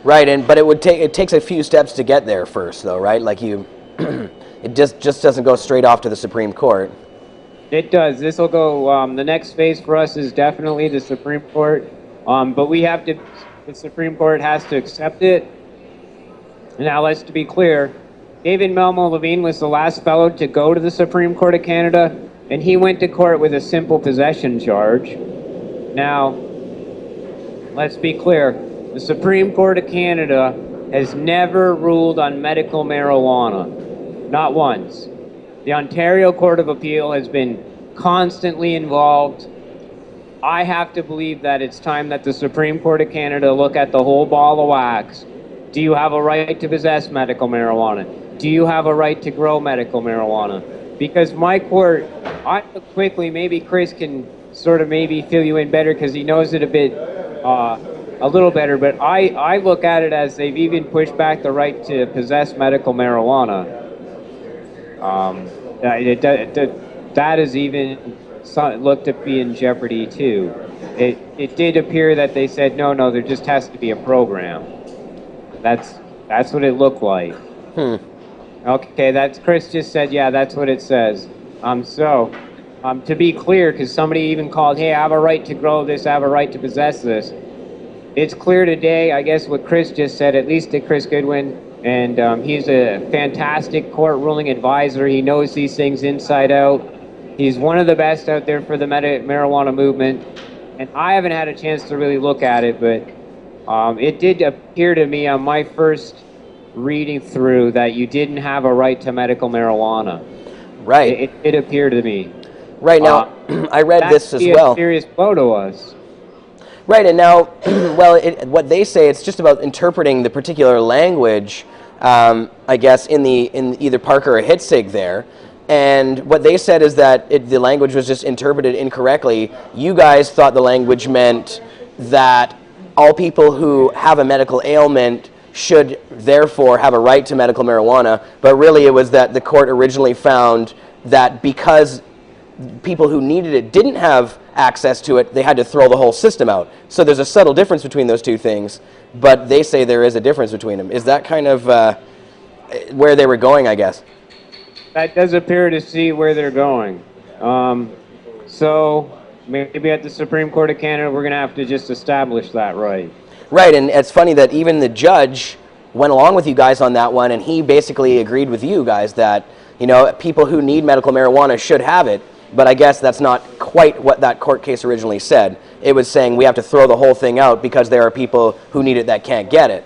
Right, but it takes a few steps to get there first, though, right? Like it just doesn't go straight off to the Supreme Court. It does. This will go. The next phase for us is definitely the Supreme Court, but the Supreme Court has to accept it. Now, let's be clear. David Melmo Levine was the last fellow to go to the Supreme Court of Canada, and he went to court with a simple possession charge. Now, let's be clear. The Supreme Court of Canada has never ruled on medical marijuana. Not once. The Ontario Court of Appeal has been constantly involved. I have to believe that it's time that the Supreme Court of Canada look at the whole ball of wax. Do you have a right to possess medical marijuana? Do you have a right to grow medical marijuana? Because my court, I look quickly, maybe Chris can sort of maybe fill you in better because he knows it a little better, but I look at it as they've even pushed back the right to possess medical marijuana. That is even looked to be in jeopardy too. It did appear that they said no, there just has to be a program. That's what it looked like. Okay, Chris just said, yeah, that's what it says. To be clear, because somebody even called, hey, I have a right to grow this, I have a right to possess this. It's clear today, I guess what Chris just said, at least to Chris Goodwin, and he's a fantastic court ruling advisor. He knows these things inside out. He's one of the best out there for the marijuana movement. And I haven't had a chance to really look at it, but it did appear to me on my first reading through that you didn't have a right to medical marijuana. Right. It appeared to me. Right, now, I read this as well. That's a serious blow to us. Right, and now, well, what they say, it's just about interpreting the particular language, I guess, in either Parker or Hitzig there. And what they said is that the language was just interpreted incorrectly. You guys thought the language meant that all people who have a medical ailment should therefore have a right to medical marijuana, but really it was that the court originally found that because people who needed it didn't have access to it, they had to throw the whole system out. So there's a subtle difference between those two things, but they say there is a difference between them. Is that kind of where they were going, I guess? That does appear to see where they're going. So maybe at the Supreme Court of Canada, we're going to have to just establish that right. Right, and it's funny that even the judge went along with you guys on that one, and he basically agreed with you guys that, you know, people who need medical marijuana should have it, but I guess that's not quite what that court case originally said. It was saying we have to throw the whole thing out because there are people who need it that can't get it.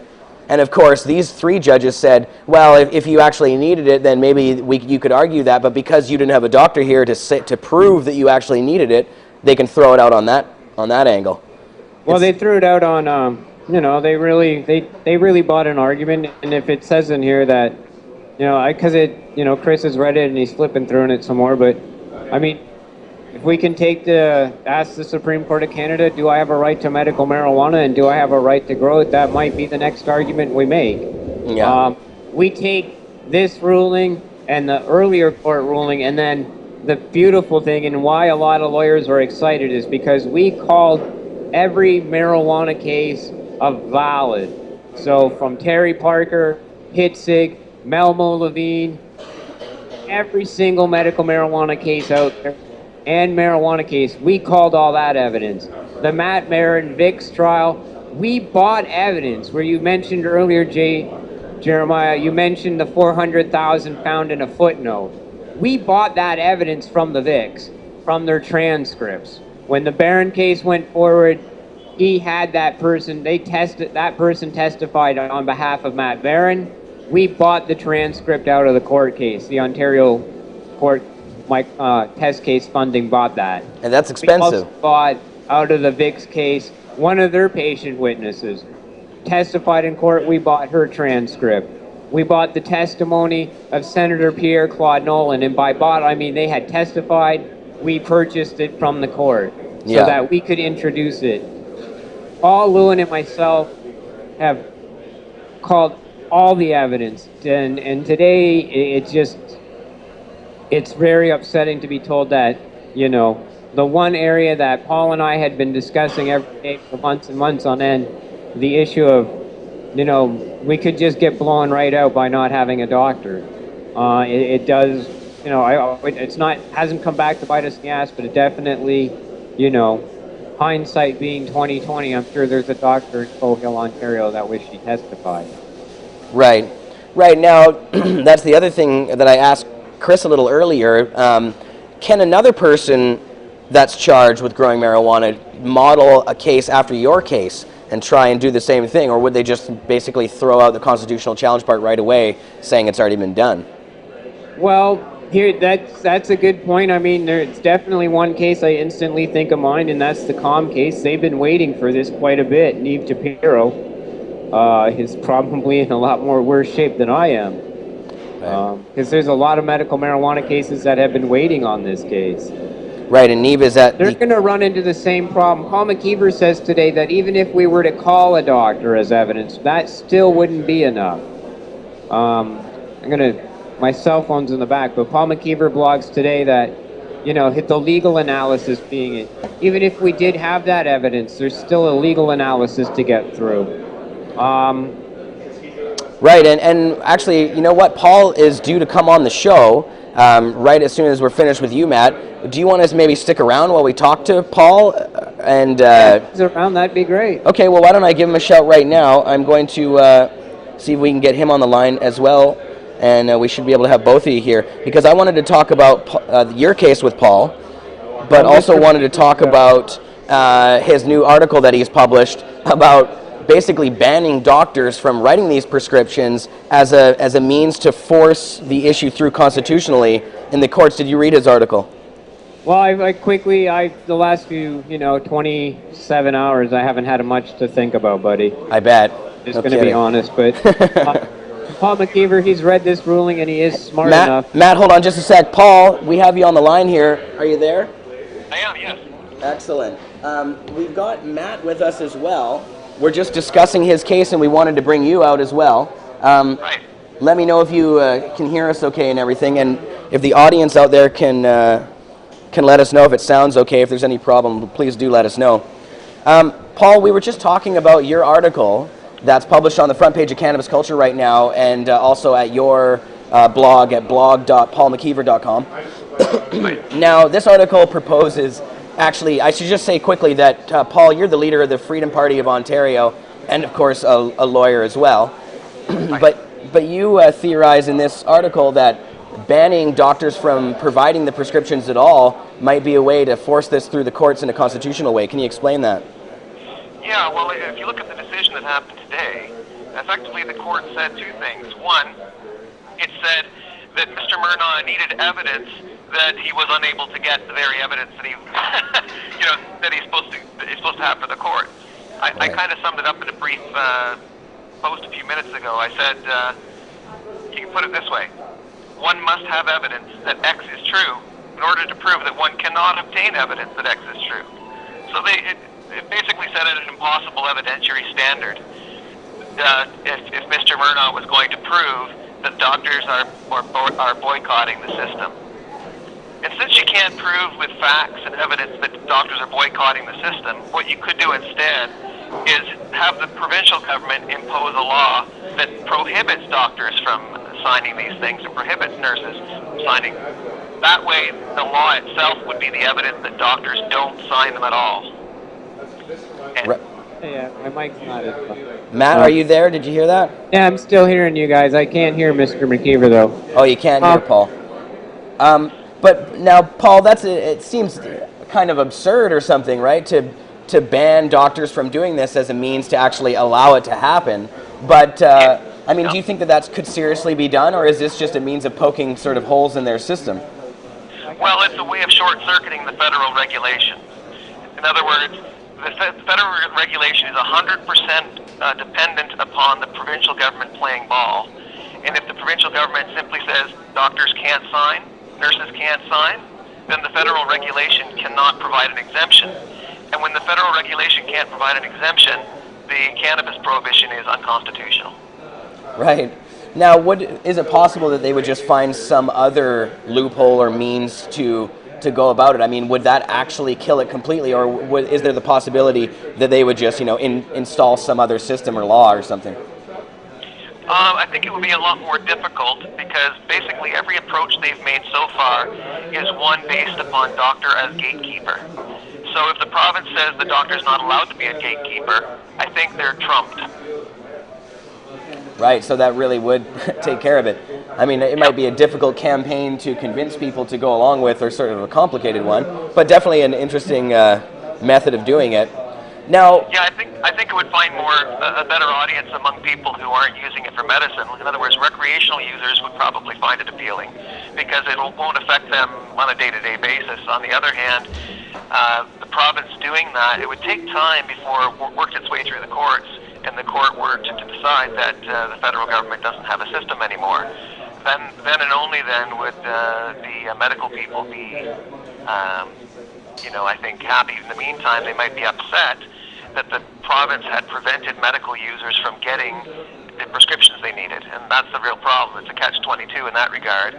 And of course, these 3 judges said, well, if you actually needed it, then maybe you could argue that, but because you didn't have a doctor here to prove that you actually needed it, they can throw it out on that angle. Well, they threw it out on, you know, they really bought an argument, and if it says in here that, you know, Chris has read it and he's flipping through it some more, but, I mean, if we can ask the Supreme Court of Canada, do I have a right to medical marijuana and do I have a right to grow it? That might be the next argument we make. Yeah. We take this ruling and the earlier court ruling, and then the beautiful thing and why a lot of lawyers are excited is because we called every marijuana case a valid. So from Terry Parker, Hitzig, Melmo Levine, every single medical marijuana case out there, and marijuana case, we called all that evidence. The Matt Marin Vicks trial, we bought evidence where you mentioned earlier, Jeremiah, you mentioned the 400,000 found in a footnote. We bought that evidence from the Vicks, from their transcripts. When the Barron case went forward, he had that person, that person testified on behalf of Matt Barron. We bought the transcript out of the court case. The Ontario court test case funding bought that. And that's expensive. We also bought out of the Vicks case, one of their patient witnesses testified in court. We bought her transcript. We bought the testimony of Senator Pierre Claude Nolan, and by bought I mean they had testified. We purchased it from the court so that we could introduce it. Paul Lewin and myself have called all the evidence, and today it's very upsetting to be told that, you know, the one area that Paul and I had been discussing every day for months and months on end, the issue of, you know, we could just get blown right out by not having a doctor. It does, you know, hasn't come back to bite us in the ass, but it definitely, you know, hindsight being 2020, I'm sure there's a doctor in Cohill, Ontario that wished he testified. Right. Now, that's the other thing that I asked Chris a little earlier. Can another person that's charged with growing marijuana model a case after your case and try and do the same thing, or would they just basically throw out the constitutional challenge part right away, saying it's already been done? Well, here that's a good point. I mean, there's definitely one case I instantly think of mind, and that's the COM case. They've been waiting for this quite a bit. Neve Tapiro is probably in a lot more worse shape than I am, because there's a lot of medical marijuana cases that have been waiting on this case. Right, and Neve is at They're going to run into the same problem. Paul McKeever says today that even if we were to call a doctor as evidence, that still wouldn't be enough. My cell phone's in the back, but Paul McKeever blogs today that, you know, the legal analysis being it. Even if we did have that evidence, there's still a legal analysis to get through. Right, and actually, you know what? Paul is due to come on the show right as soon as we're finished with you, Matt. Do you want us to maybe stick around while we talk to Paul? And if he's around, that'd be great. Okay, well, why don't I give him a shout right now? I'm going to see if we can get him on the line as well, and we should be able to have both of you here, because I wanted to talk about your case with Paul, but also wanted to talk about his new article that he's published about basically banning doctors from writing these prescriptions as a means to force the issue through constitutionally in the courts. Did you read his article? Well, the last few, 27 hours, I haven't had much to think about, buddy. I bet. Just going to be honest, but Paul McKeever, he's read this ruling and he is smart enough. Matt, hold on just a sec. Paul, we have you on the line here. Are you there? I am, yes. Excellent. We've got Matt with us as well. We're just discussing his case, and we wanted to bring you out as well. Right. Let me know if you can hear us okay and everything, and if the audience out there can let us know if it sounds okay. If there's any problem, please do let us know. Paul, we were just talking about your article that's published on the front page of Cannabis Culture right now, and also at your blog at blog.paulmckeever.com. Now, this article proposes... Actually, I should just say quickly that, Paul, you're the leader of the Freedom Party of Ontario, and of course a lawyer as well. But you theorize in this article that banning doctors from providing the prescriptions at all might be a way to force this through the courts in a constitutional way. Can you explain that? Yeah, well, if you look at the decision that happened today, effectively the court said two things. One, it said that Mr. Mernagh needed evidence that he was unable to get the very evidence that he, that he's supposed to have for the court. I kind of summed it up in a brief post a few minutes ago. I said, you can put it this way: one must have evidence that X is true in order to prove that one cannot obtain evidence that X is true. So it basically set an impossible evidentiary standard. If Mr. Mernagh was going to prove that doctors are boycotting the system. And since you can't prove with facts and evidence that doctors are boycotting the system, what you could do instead is have the provincial government impose a law that prohibits doctors from signing these things and prohibits nurses from signing. That way, the law itself would be the evidence that doctors don't sign them at all. Yeah, my mic's not as well. Matt, are you there? Did you hear that? Yeah, I'm still hearing you guys. I can't hear Mr. McKeever, though. Oh, you can't hear Paul. But now, Paul, it seems kind of absurd or something, right? To ban doctors from doing this as a means to actually allow it to happen. But, I mean, do you think that could seriously be done, or is this just a means of poking sort of holes in their system? Well, it's a way of short-circuiting the federal regulation. In other words, the federal regulation is 100% dependent upon the provincial government playing ball. And if the provincial government simply says doctors can't sign, nurses can't sign, then the federal regulation cannot provide an exemption. And when the federal regulation can't provide an exemption, the cannabis prohibition is unconstitutional. Right. Now, is it possible that they would just find some other loophole or means to go about it? I mean, would that actually kill it completely, or is there the possibility that they would just, install some other system or law or something? I think it would be a lot more difficult because basically every approach they've made so far is one based upon doctor as gatekeeper. So if the province says the doctor's not allowed to be a gatekeeper, I think they're trumped. Right, so that really would take care of it. I mean, it might be a difficult campaign to convince people to go along with, or sort of a complicated one, but definitely an interesting method of doing it. Now, yeah, I think it would find a better audience among people who aren't using it for medicine. In other words, recreational users would probably find it appealing because it won't affect them on a day-to-day basis. On the other hand, the province doing that, it would take time before it worked its way through the courts, and the court were to decide that the federal government doesn't have a system anymore. Then and only then would the medical people be, I think, happy. In the meantime, they might be upset that the province had prevented medical users from getting the prescriptions they needed, and that's the real problem. It's a catch-22 in that regard.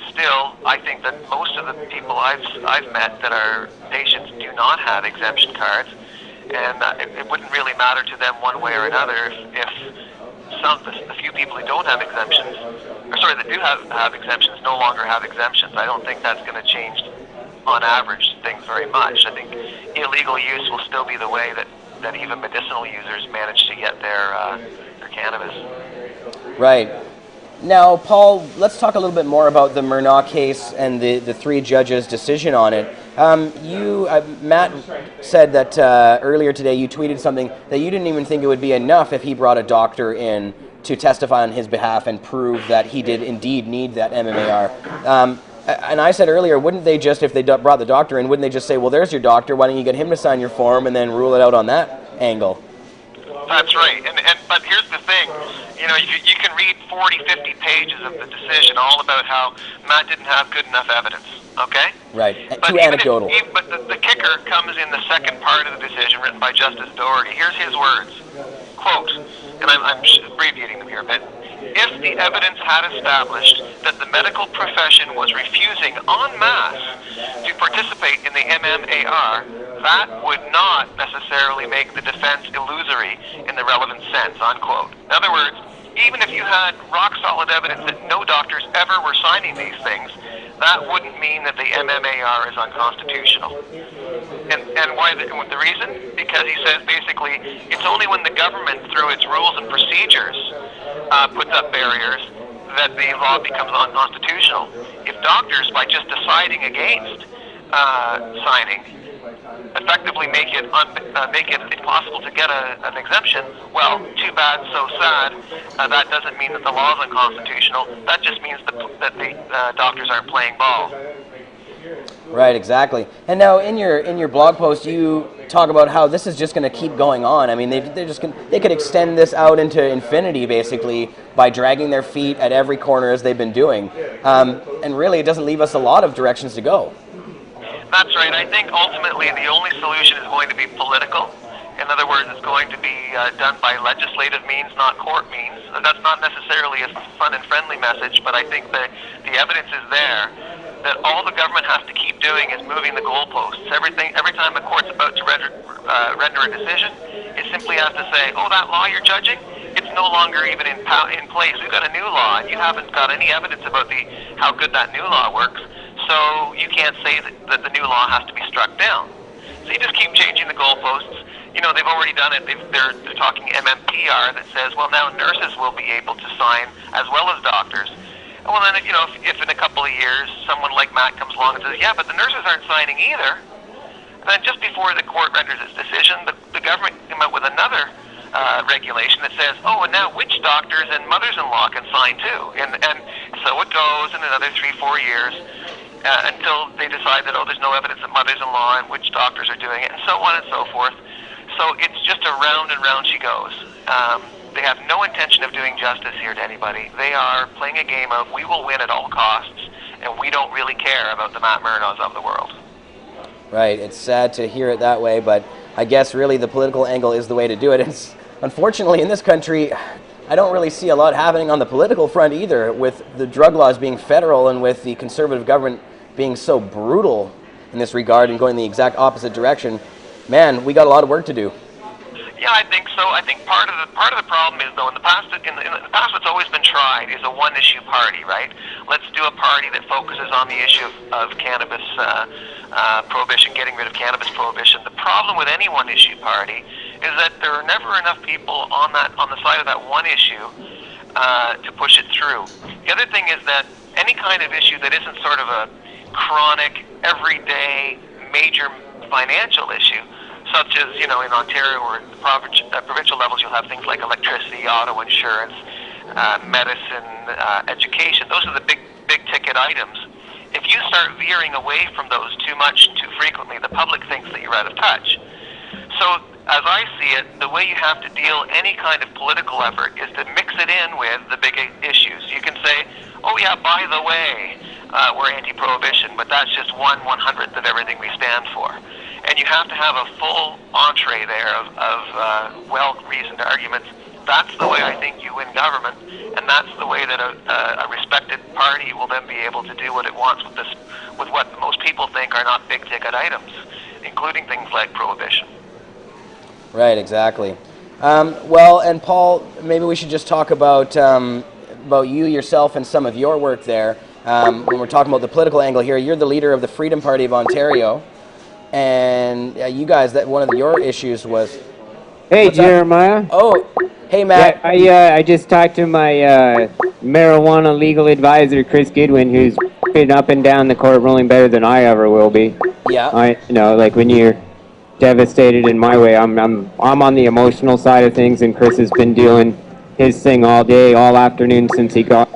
Still, I think that most of the people I've met that are patients do not have exemption cards, and it wouldn't really matter to them one way or another if the few people who don't have exemptions, that do have exemptions, no longer have exemptions. I don't think that's going to change, on average, things very much. I think illegal use will still be the way that even medicinal users manage to get their cannabis. Right. Now, Paul, let's talk a little bit more about the Mernagh case and the three judges' decision on it. Matt said that earlier today you tweeted something that you didn't even think it would be enough if he brought a doctor in to testify on his behalf and prove that he did indeed need that MMAR. And I said earlier, wouldn't they just, if they brought the doctor in, wouldn't they just say, well, there's your doctor, why don't you get him to sign your form and then rule it out on that angle? That's right. But here's the thing. You can read 40, 50 pages of the decision all about how Matt didn't have good enough evidence, okay? Right. Too anecdotal. But the kicker comes in the second part of the decision written by Justice Doherty. Here's his words. Quote, and I'm abbreviating them here a bit. If the evidence had established that the medical profession was refusing en masse to participate in the MMAR, that would not necessarily make the defense illusory in the relevant sense, unquote. In other words, even if you had rock-solid evidence that no doctors ever were signing these things, that wouldn't mean that the MMAR is unconstitutional. And why the reason? Because he says basically it's only when the government, through its rules and procedures, puts up barriers that the law becomes unconstitutional. If doctors, by just deciding against signing, effectively make it impossible to get an exemption, well, too bad, so sad. That doesn't mean that the law is unconstitutional. That just means that the doctors aren't playing ball. Right, exactly. And now in your blog post, you talk about how this is just going to keep going on. I mean, they could extend this out into infinity, basically, by dragging their feet at every corner as they've been doing. And really, it doesn't leave us a lot of directions to go. That's right. I think ultimately the only solution is going to be political. In other words, it's going to be done by legislative means, not court means. That's not necessarily a fun and friendly message, but I think that the evidence is there that all the government has to keep doing is moving the goalposts. Every time a court's about to render a decision, it simply has to say, oh, that law you're judging, it's no longer even in place. We've got a new law, and you haven't got any evidence about how good that new law works, so you can't say that the new law has to be struck down. So you just keep changing the goalposts. You know, they've already done it. They're talking MMPR that says, well, now nurses will be able to sign as well as doctors. Well, then, you know, if in a couple of years someone like Matt comes along and says, yeah, but the nurses aren't signing either, then just before the court renders its decision, the government came out with another regulation that says, oh, and now witch doctors and mothers-in-law can sign too. And so it goes in another 3-4 years until they decide that, oh, there's no evidence that mothers-in-law and witch doctors are doing it, and so on and so forth. So it's just a round and round she goes. They have no intention of doing justice here to anybody. They are playing a game of we will win at all costs, and we don't really care about the Matt Mernaghs of the world. Right. It's sad to hear it that way, but I guess really the political angle is the way to do it. It's, unfortunately, in this country, I don't really see a lot happening on the political front either, with the drug laws being federal and with the conservative government being so brutal in this regard and going the exact opposite direction. Man, we got a lot of work to do. Yeah, I think so. I think part of the problem is, though, in the past what's always been tried is a one-issue party, right? Let's do a party that focuses on the issue of cannabis prohibition, getting rid of cannabis prohibition. The problem with any one-issue party is that there are never enough people on the side of that one issue to push it through. The other thing is that any kind of issue that isn't sort of a chronic, everyday, major financial issue, such as, you know, in Ontario or the provincial levels, you'll have things like electricity, auto insurance, medicine, education. Those are the big ticket items. If you start veering away from those too much, too frequently, the public thinks that you're out of touch. So, as I see it, the way you have to deal any kind of political effort is to mix it in with the big issues. You can say, oh yeah, by the way, we're anti-prohibition, but that's just 1/100th of everything we stand for. And you have to have a full entree there of well-reasoned arguments. That's the way I think you win government, and that's the way that a respected party will then be able to do what it wants with what most people think are not big-ticket items, including things like prohibition. Right, exactly. Well, and Paul, maybe we should just talk about you yourself and some of your work there. When we're talking about the political angle here, you're the leader of the Freedom Party of Ontario. And you guys, that one of your issues was... Hey, Jeremiah. Oh, hey, Matt. Yeah, I just talked to my marijuana legal advisor, Chris Goodwin, who's been up and down the court ruling better than I ever will be. Yeah. You know, like when you're devastated in my way, I'm on the emotional side of things, and Chris has been doing his thing all day, all afternoon since he got...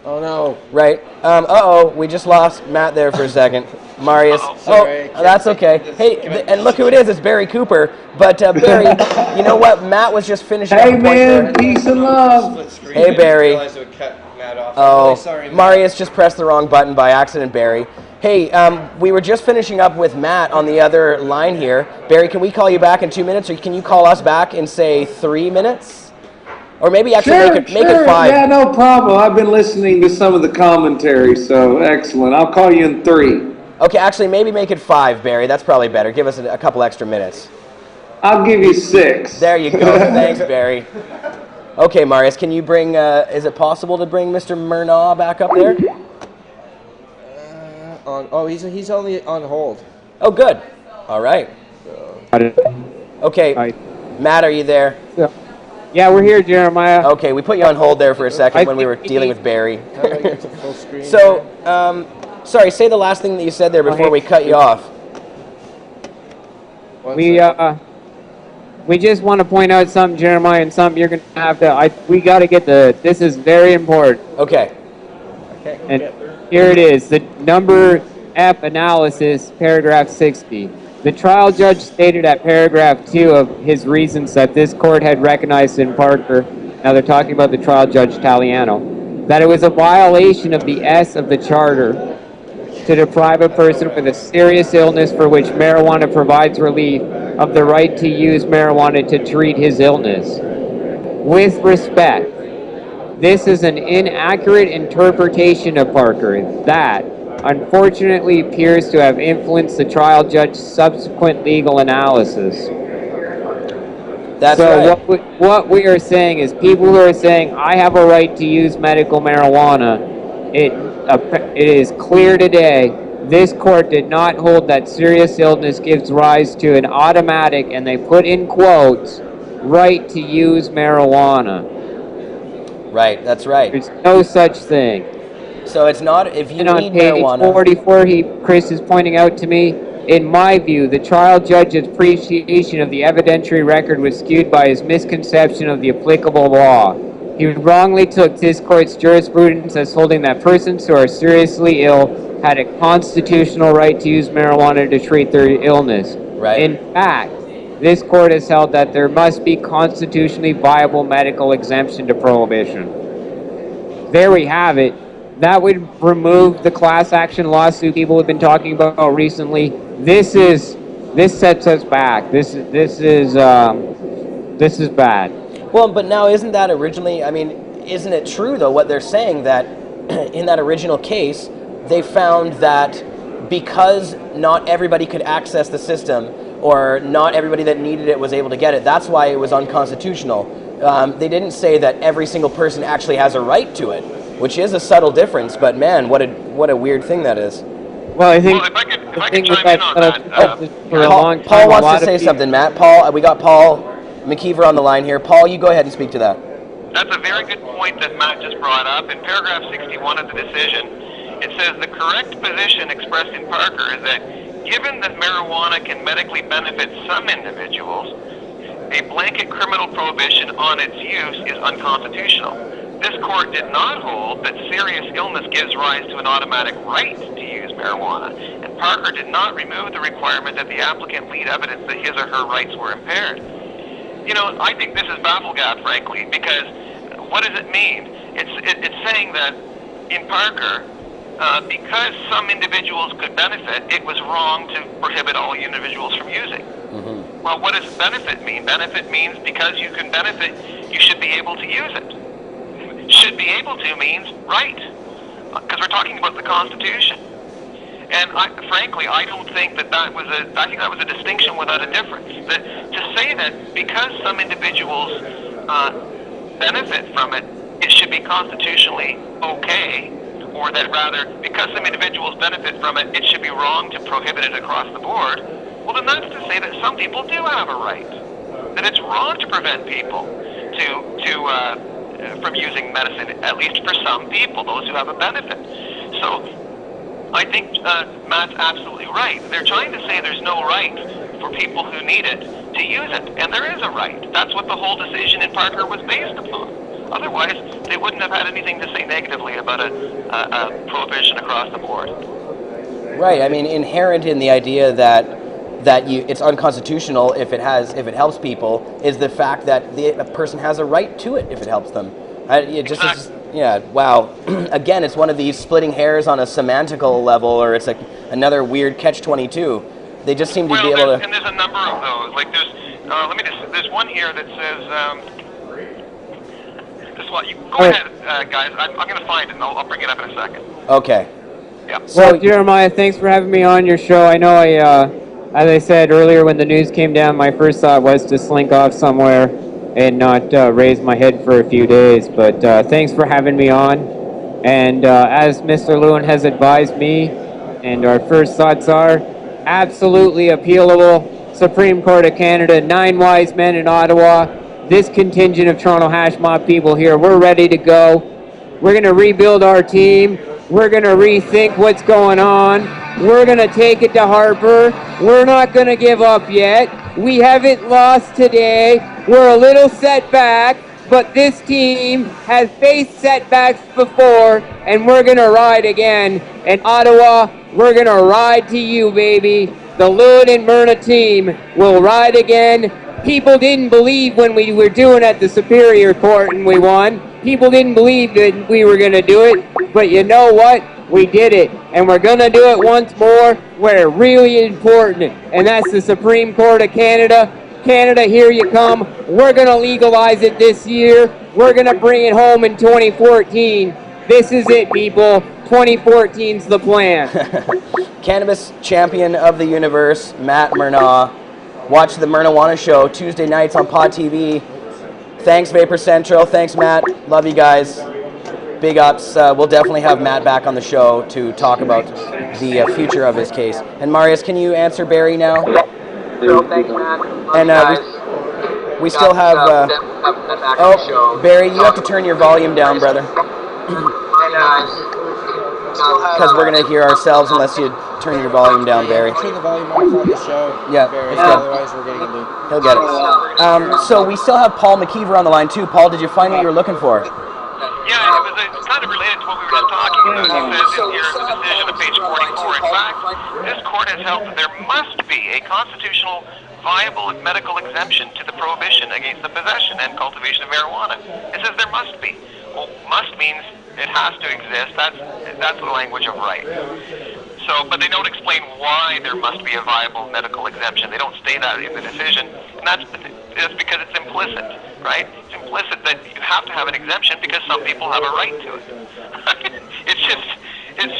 Oh, no. Right. Uh-oh, we just lost Matt there for a second. Marius. That's okay. Hey, and look who it is. It's Barry Cooper. But Barry, you know what? Matt was just finishing up a point there. Peace and love. Hey, Barry. Oh, Marius just pressed the wrong button by accident, Barry. Hey, we were just finishing up with Matt on the other line here. Barry, can we call you back in 2 minutes, or can you call us back in, say, 3 minutes? Or maybe actually make it 5. Yeah, no problem. I've been listening to some of the commentary, so excellent. I'll call you in 3. Okay, actually, maybe make it 5, Barry. That's probably better. Give us a couple extra minutes. I'll give you 6. There you go. Thanks, Barry. Okay, Marius, can you bring, is it possible to bring Mr. Mernagh back up there? He's only on hold. Oh, good. All right. Okay, Matt, are you there? Yeah, we're here, Jeremiah. Okay, we put you on hold there for a second when we were dealing with Barry. So, sorry, say the last thing that you said there before we cut you off. We just want to point out something, Jeremiah, and something you're going to have to, we got to get this is very important. Okay. And here it is, the number F analysis, paragraph 60. The trial judge stated at paragraph 2 of his reasons that this court had recognized in Parker, now they're talking about the trial judge Taliano, that it was a violation of the S of the charter to deprive a person with a serious illness for which marijuana provides relief of the right to use marijuana to treat his illness. With respect, this is an inaccurate interpretation of Parker that, unfortunately, appears to have influenced the trial judge's subsequent legal analysis. That's right. What we are saying is people who are saying, I have a right to use medical marijuana, it is clear today, this court did not hold that serious illness gives rise to an automatic, and they put in quotes, right to use marijuana. Right, that's right. There's no such thing. So it's not, if you and need on page marijuana... 44, Chris is pointing out to me, in my view, the trial judge's appreciation of the evidentiary record was skewed by his misconception of the applicable law. He wrongly took this court's jurisprudence as holding that persons who are seriously ill had a constitutional right to use marijuana to treat their illness. Right. In fact, this court has held that there must be constitutionally viable medical exemption to prohibition. There we have it. That would remove the class action lawsuit people have been talking about recently. This sets us back. This is bad. Well, but now isn't that originally, I mean, isn't it true though what they're saying, that in that original case, they found that because not everybody could access the system, or not everybody that needed it was able to get it, that's why it was unconstitutional. They didn't say that every single person actually has a right to it, which is a subtle difference, but man, what a weird thing that is. Well, I think if I could chime in on that, Paul wants to say something, Matt. Paul, we got Paul McKeever on the line here. Paul, you go ahead and speak to that. That's a very good point that Matt just brought up. In paragraph 61 of the decision, it says the correct position expressed in Parker is that given that marijuana can medically benefit some individuals, a blanket criminal prohibition on its use is unconstitutional. This court did not hold that serious illness gives rise to an automatic right to use marijuana, and Parker did not remove the requirement that the applicant lead evidence that his or her rights were impaired. You know, I think this is bafflegab, frankly, because what does it mean? It's saying that in Parker, because some individuals could benefit, it was wrong to prohibit all individuals from using. Mm-hmm. Well, what does benefit mean? Benefit means because you can benefit, you should be able to use it. Should be able to means right, because we're talking about the Constitution. And frankly, I don't think that was I think that was a distinction without a difference. That to say that because some individuals benefit from it, it should be constitutionally okay, or that rather, because some individuals benefit from it, it should be wrong to prohibit it across the board. Well, then that's to say that some people do have a right. That it's wrong to prevent people from using medicine, at least for some people, those who have a benefit. So I think Matt's absolutely right. They're trying to say there's no right for people who need it to use it, and there is a right. That's what the whole decision in Parker was based upon. Otherwise, they wouldn't have had anything to say negatively about a prohibition across the board. Right. I mean, inherent in the idea that it's unconstitutional if it helps people is the fact that a person has a right to it if it helps them. Wow. Again, it's one of these splitting hairs on a semantical level, or it's like another weird catch-22. They just seem to be able to. And there's a number of those. Like there's one here that says. Go ahead, guys. I'm going to find it, and I'll bring it up in a second. Okay. Yeah. Well, Jeremiah, thanks for having me on your show. I know as I said earlier when the news came down, my first thought was to slink off somewhere and not raise my head for a few days. But thanks for having me on. And as Mr. Lewin has advised me, and our first thoughts are absolutely appealable. Supreme Court of Canada, 9 wise men in Ottawa. This contingent of Toronto hash mob people here, we're ready to go. We're going to rebuild our team. We're going to rethink what's going on. We're going to take it to Harper. We're not going to give up yet. We haven't lost today. We're a little setback, but this team has faced setbacks before, and we're going to ride again. And Ottawa, we're going to ride to you, baby. The Lewin and Mernagh team will ride again. People didn't believe when we were doing at the Superior Court and we won. People didn't believe that we were going to do it, but you know what? We did it, and we're going to do it once more where it's really important, and that's the Supreme Court of Canada. Canada, here you come. We're going to legalize it this year. We're going to bring it home in 2014. This is it, people. 2014's the plan. Cannabis champion of the universe, Matt Mernagh. Watch the Mernagh Show Tuesday nights on Pod TV. Thanks, Vapor Central. Thanks, Matt. Love you guys. Big ups. We'll definitely have Matt back on the show to talk about the future of his case. And Marius, can you answer Barry now? Thanks, Matt. And we still have. Oh, Barry, you have to turn your volume down, brother. Because we're going to hear ourselves unless you turn your volume down, Barry. Turn the volume off on the show. Yeah, Barry, it's good. otherwise we're getting into. He'll get it. So we still have Paul McKeever on the line too. Paul, did you find what you were looking for? Yeah, it's kind of related to what we were just talking about. It says in here the decision on page 44. In fact, this court has held that there must be a constitutional viable medical exemption to the prohibition against the possession and cultivation of marijuana. It says there must be. Well, must means it has to exist. That's the language of right. So, but they don't explain why there must be a viable medical exemption. They don't state that in the decision, and that's because it's implicit, right? It's implicit that you have to have an exemption because some people have a right to it. It's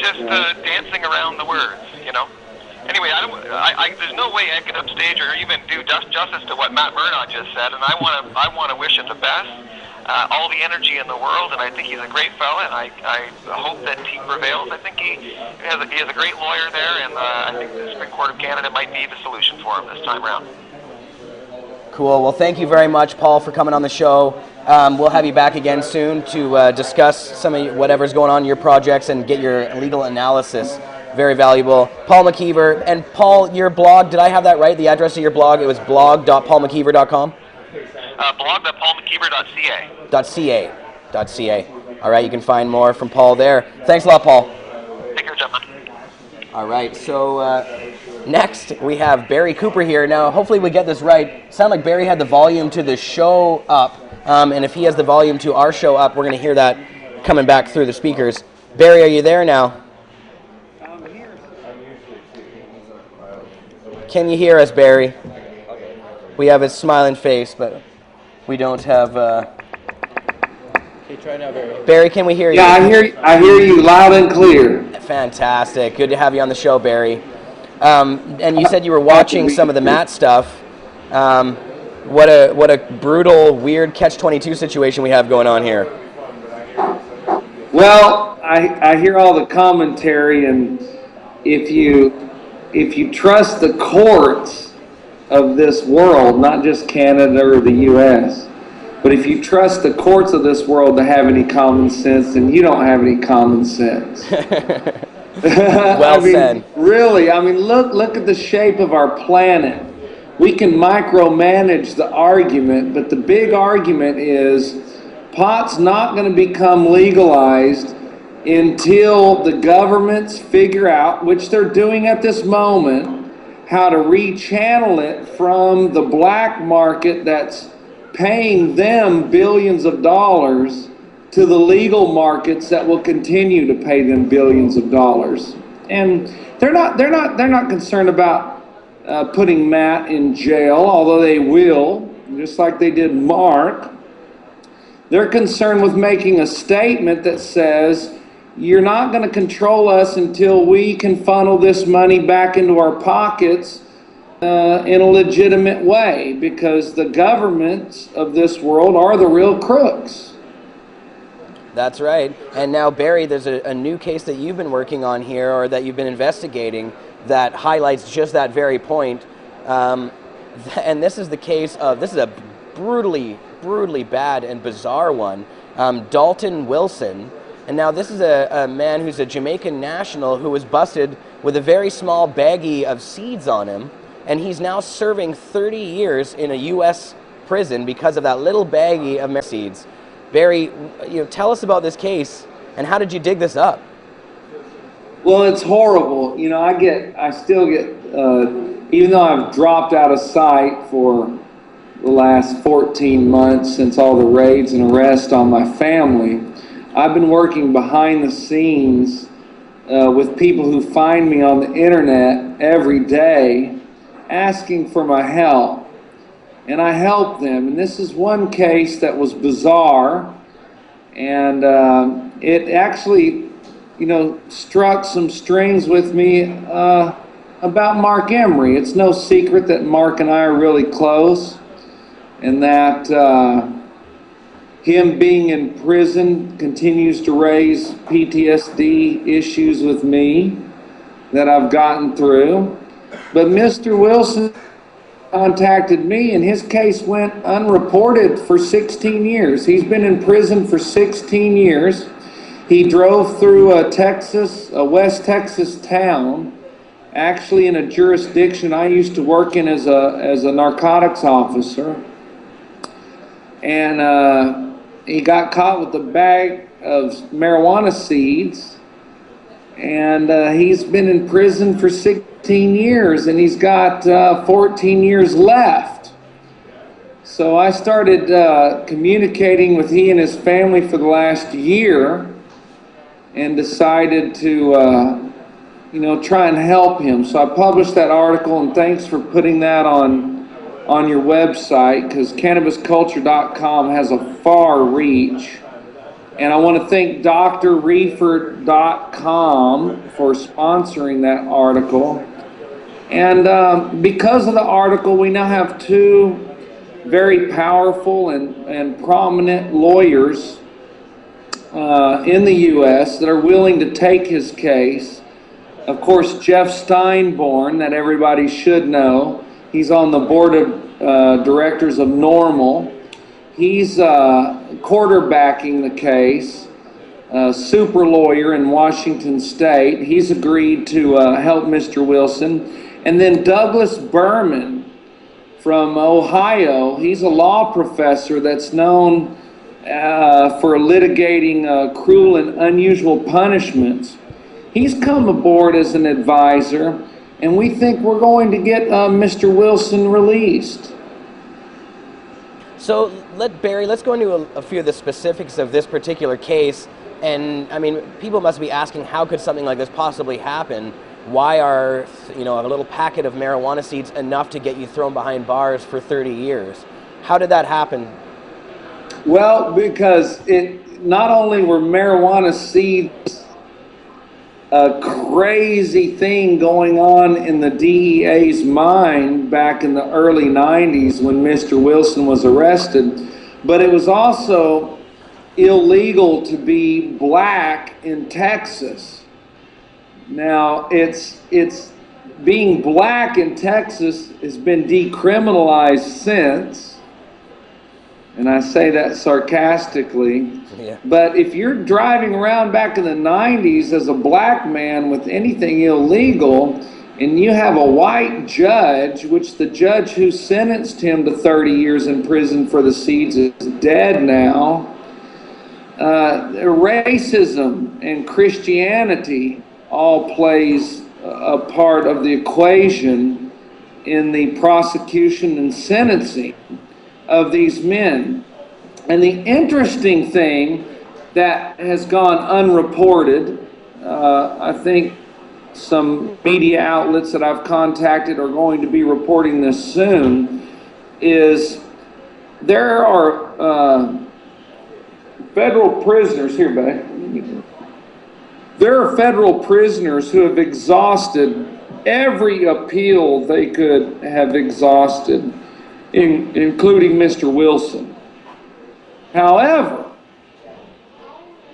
just dancing around the words, you know. Anyway, there's no way I can upstage or even do justice to what Matt Mernagh just said, and I want to wish him the best. All the energy in the world, and I think he's a great fella, and I hope that he prevails. I think he has a great lawyer there, and I think the Supreme Court of Canada might be the solution for him this time around. Cool. Well, thank you very much, Paul, for coming on the show. We'll have you back again soon to discuss some of whatever's going on in your projects and get your legal analysis. Very valuable. Paul McKeever. And Paul, your blog, did I have that right? The address of your blog, it was blog.paulmckeever.com? Blog.paulmckeever.ca. .ca. All right, you can find more from Paul there. Thanks a lot, Paul. Take care, gentlemen. All right, so next we have Barry Cooper here. Now, hopefully we get this right. It sounded like Barry had the volume to the show up, and if he has the volume to our show up, we're going to hear that coming back through the speakers. Barry, are you there now? Can you hear us, Barry? We have his smiling face, but we don't have... Okay, try now, Barry. Barry, can we hear you? Yeah, I hear you loud and clear. Fantastic. Good to have you on the show, Barry. And you said you were watching some of the Matt stuff. What a brutal, weird catch-22 situation we have going on here. Well, I hear all the commentary, and if you trust the courts of this world, not just Canada or the U.S., but if you trust the courts of this world to have any common sense, then you don't have any common sense. Well said. Really, look at the shape of our planet. We can micromanage the argument, but the big argument is pot's not going to become legalized until the governments figure out, which they're doing at this moment, how to rechannel it from the black market that's paying them billions of dollars to the legal markets that will continue to pay them billions of dollars. And they're not concerned about putting Matt in jail, although they will, just like they did Mark. They're concerned with making a statement that says, you're not going to control us until we can funnel this money back into our pockets in a legitimate way, because the governments of this world are the real crooks. That's right. And now, Barry, there's a new case that you've been working on here, or that you've been investigating, that highlights just that very point. And this is the case of, this is a brutally bad and bizarre one. Dalton Wilson. And now this is a man who's a Jamaican national who was busted with a very small baggie of seeds on him, and he's now serving 30 years in a U.S. prison because of that little baggie of marijuana seeds. Barry, tell us about this case, and how did you dig this up? Well, it's horrible. I still get, even though I've dropped out of sight for the last 14 months since all the raids and arrests on my family, I've been working behind the scenes with people who find me on the internet every day asking for my help. And I help them. And this is one case that was bizarre, and it actually struck some strings with me about Mark Emery. It's no secret that Mark and I are really close, and that him being in prison continues to raise PTSD issues with me that I've gotten through. But Mr. Wilson contacted me, and his case went unreported for 16 years. He's been in prison for 16 years. He drove through a West Texas town, actually in a jurisdiction I used to work in as a narcotics officer. And he got caught with a bag of marijuana seeds. And he's been in prison for 16 years, and he's got 14 years left. So I started communicating with he and his family for the last year, and decided to try and help him. So I published that article, and thanks for putting that on your website, because cannabisculture.com has a far reach. And I want to thank drreeford.com for sponsoring that article. And because of the article, we now have two very powerful and prominent lawyers in the U.S. that are willing to take his case. Of course, Jeff Steinborn, that everybody should know. He's on the board of directors of NORML. He's quarterbacking the case, a super lawyer in Washington State. He's agreed to help Mr. Wilson. And then Douglas Berman from Ohio. He's a law professor that's known for litigating cruel and unusual punishments. He's come aboard as an advisor, and we think we're going to get Mr. Wilson released. So Barry, let's go into a few of the specifics of this particular case. And I mean, people must be asking, how could something like this possibly happen? Why are a little packet of marijuana seeds enough to get you thrown behind bars for 30 years? How did that happen? Well, because not only were marijuana seeds a crazy thing going on in the DEA's mind back in the early 90s when Mr. Wilson was arrested, but it was also illegal to be black in Texas. Now, it's being black in Texas has been decriminalized since, and I say that sarcastically. Yeah. But if you're driving around back in the 90s as a black man with anything illegal, and you have a white judge, which the judge who sentenced him to 30 years in prison for the seeds is dead now, racism and Christianity all plays a part of the equation in the prosecution and sentencing of these men. And the interesting thing that has gone unreported, I think some media outlets that I've contacted are going to be reporting this soon, is there are federal prisoners, here, babe. There are federal prisoners who have exhausted every appeal they could have exhausted, including Mr. Wilson. However,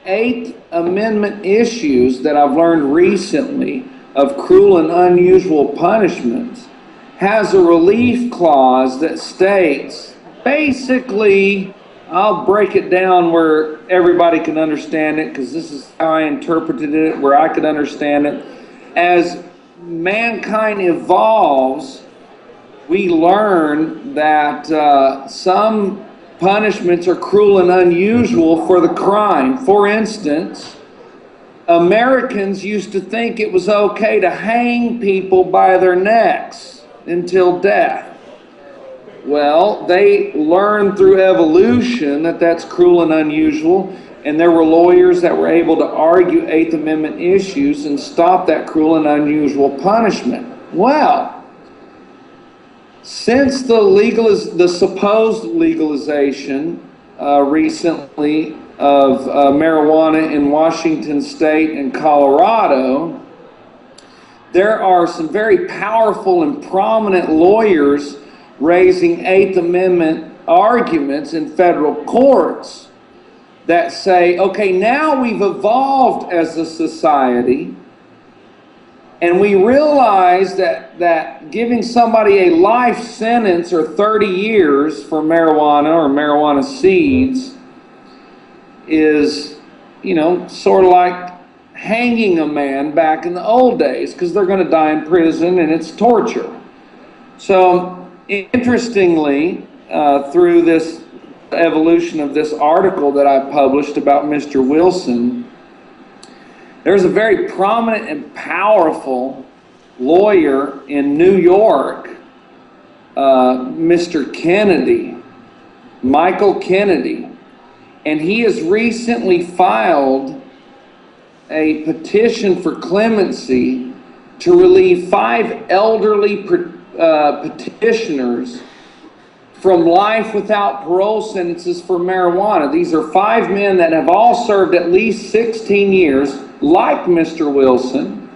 8th Amendment issues that I've learned recently of cruel and unusual punishments has a relief clause that states basically I'll break it down where everybody can understand it, because this is how I interpreted it, where I could understand it. As mankind evolves, we learn that some punishments are cruel and unusual for the crime. For instance, Americans used to think it was okay to hang people by their necks until death. Well, they learned through evolution that that's cruel and unusual, and there were lawyers that were able to argue Eighth Amendment issues and stop that cruel and unusual punishment. Well, since the supposed legalization recently of marijuana in Washington State and Colorado, there are some very powerful and prominent lawyers raising Eighth Amendment arguments in federal courts that say, okay, now we've evolved as a society, and we realize that giving somebody a life sentence or 30 years for marijuana or marijuana seeds is, you know, sort of like hanging a man back in the old days, because they're going to die in prison and it's torture. So interestingly, through this evolution of this article that I published about Mr. Wilson, there's a very prominent and powerful lawyer in New York, Mr. Kennedy, Michael Kennedy, and he has recently filed a petition for clemency to relieve 5 elderly petitioners from life without parole sentences for marijuana. These are 5 men that have all served at least 16 years, like Mr. Wilson.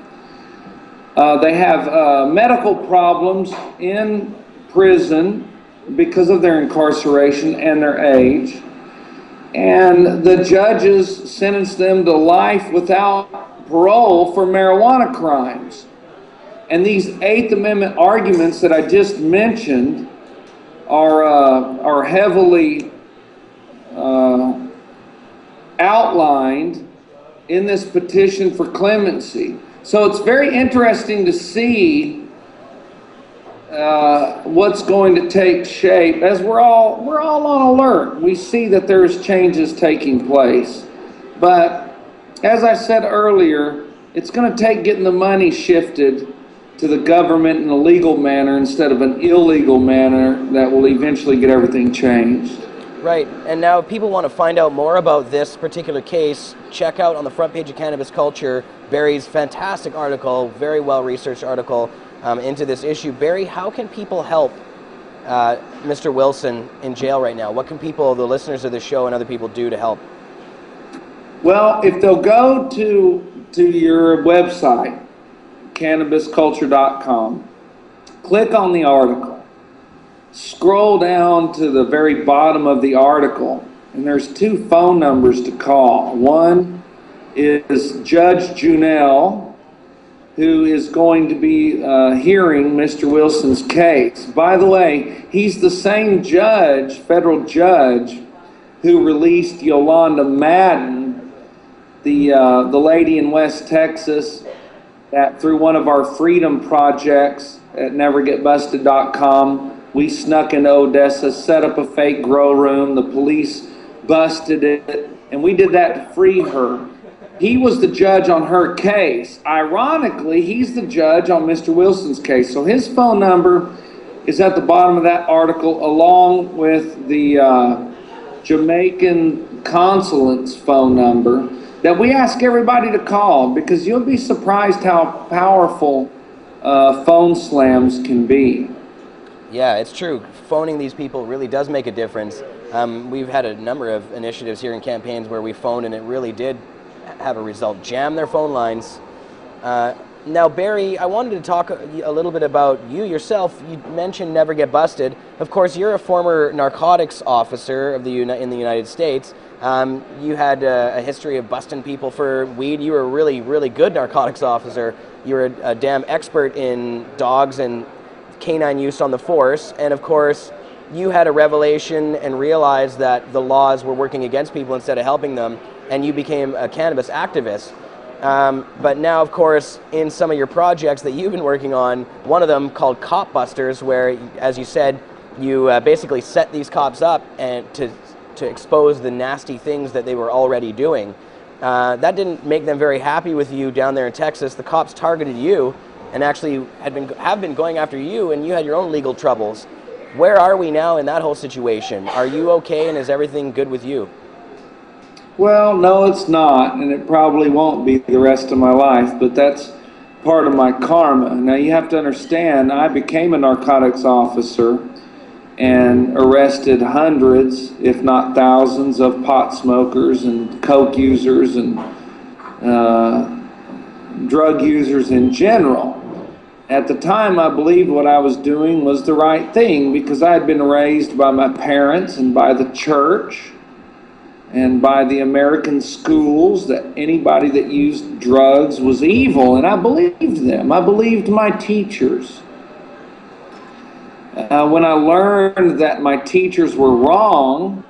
They have medical problems in prison because of their incarceration and their age. And the judges sentenced them to life without parole for marijuana crimes. And these Eighth Amendment arguments that I just mentioned are heavily outlined in this petition for clemency. So it's very interesting to see what's going to take shape, as we're all on alert. We see that there's changes taking place. But as I said earlier, it's going to take getting the money shifted to the government in a legal manner instead of an illegal manner that will eventually get everything changed. Right, and now if people want to find out more about this particular case, check out on the front page of Cannabis Culture Barry's fantastic article, very well-researched article into this issue. Barry, how can people help Mr. Wilson in jail right now? What can people, the listeners of the show and other people, do to help? Well, if they'll go to your website, cannabisculture.com, click on the article, scroll down to the very bottom of the article, and there's 2 phone numbers to call. One is Judge Junell, who is going to be hearing Mr. Wilson's case. By the way, he's the same judge, federal judge, who released Yolanda Madden, the lady in West Texas, that through one of our freedom projects at NeverGetBusted.com, we snuck into Odessa, set up a fake grow room, the police busted it, and we did that to free her. He was the judge on her case. Ironically, he's the judge on Mr. Wilson's case. So his phone number is at the bottom of that article, along with the Jamaican consulate's phone number, that we ask everybody to call, because you'll be surprised how powerful phone slams can be. Yeah, it's true. Phoning these people really does make a difference. We've had a number of initiatives here in campaigns where we phoned and it really did have a result. Jam their phone lines. Now, Barry, I wanted to talk a little bit about you yourself. You mentioned Never Get Busted. Of course, you're a former narcotics officer of in the United States. You had a history of busting people for weed. You were a really, really good narcotics officer. You were a damn expert in dogs and canine use on the force. And of course, you had a revelation and realized that the laws were working against people instead of helping them, and you became a cannabis activist. But now, of course, in some of your projects that you've been working on, one of them called Cop Busters, where, as you said, you basically set these cops up and to expose the nasty things that they were already doing. That didn't make them very happy with you down there in Texas. The cops targeted you and actually have been going after you, and you had your own legal troubles. Where are we now in that whole situation? Are you okay, and is everything good with you? Well, no, it's not, and it probably won't be the rest of my life, but that's part of my karma. Now, you have to understand, I became a narcotics officer and arrested hundreds, if not thousands, of pot smokers and coke users and drug users in general. At the time, I believed what I was doing was the right thing because I had been raised by my parents and by the church and by the American schools that anybody that used drugs was evil, and I believed them. I believed my teachers. When I learned that my teachers were wrong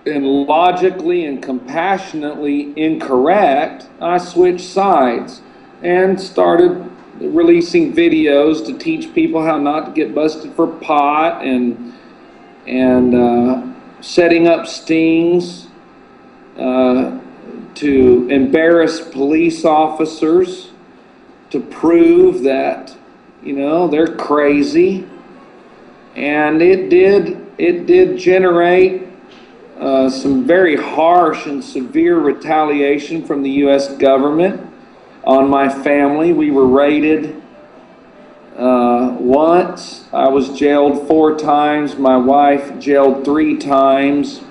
and logically and compassionately incorrect, I switched sides and started releasing videos to teach people how not to get busted for pot and setting up stings to embarrass police officers to prove that, you know, they're crazy. And it did generate some very harsh and severe retaliation from the U.S. government on my family. We were raided once. I was jailed 4 times. My wife jailed 3 times.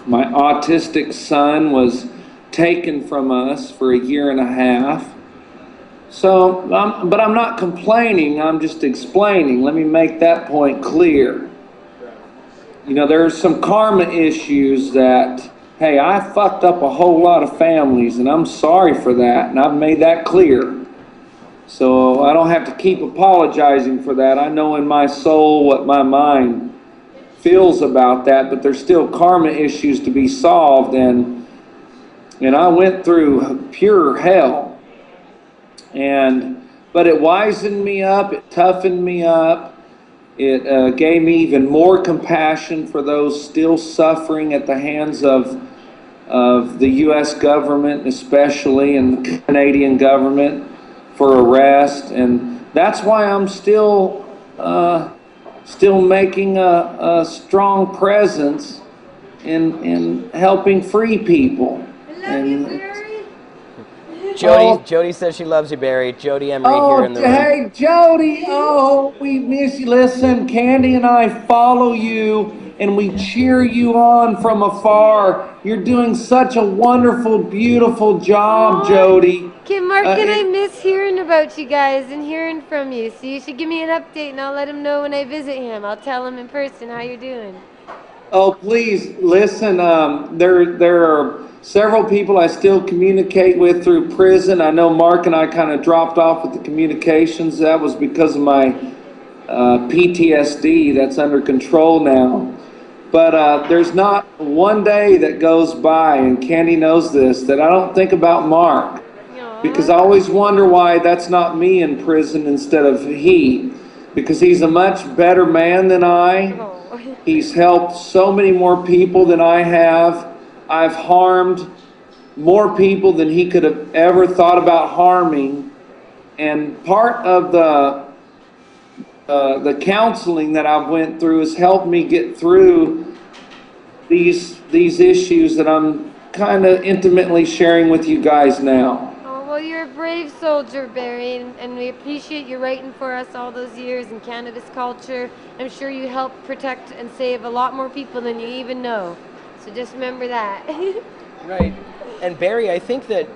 My autistic son was taken from us for a year and a half. So, but I'm not complaining, I'm just explaining. Let me make that point clear. You know, there's some karma issues that, hey, I fucked up a whole lot of families, and I'm sorry for that, and I've made that clear. So I don't have to keep apologizing for that. I know in my soul what my mind feels about that, but there's still karma issues to be solved, and I went through pure hell. But it wisened me up, it toughened me up, it gave me even more compassion for those still suffering at the hands of the U.S. government especially, and the Canadian government for arrest. And that's why I'm still making a strong presence in helping free people. Jody says she loves you, Barry. Jody Emery here in the room. Hey, Jody, we miss you. Listen, Candy and I follow you, and we cheer you on from afar. You're doing such a wonderful, beautiful job, Jody. Okay, Mark and I miss hearing about you guys and hearing from you, so you should give me an update, and I'll let him know when I visit him. I'll tell him in person how you're doing. Oh, please, listen, there are several people I still communicate with through prison. I know Mark and I kind of dropped off with the communications. That was because of my PTSD that's under control now. But there's not one day that goes by, and Candy knows this, that I don't think about Mark. Because I always wonder why that's not me in prison instead of he. Because he's a much better man than I. He's helped so many more people than I have. I've harmed more people than he could have ever thought about harming. And part of the counseling that I've went through has helped me get through these issues that I'm kind of intimately sharing with you guys now. Well, you're a brave soldier, Barry, and we appreciate you writing for us all those years in cannabis culture. I'm sure you helped protect and save a lot more people than you even know. So just remember that. Right. And Barry, I think that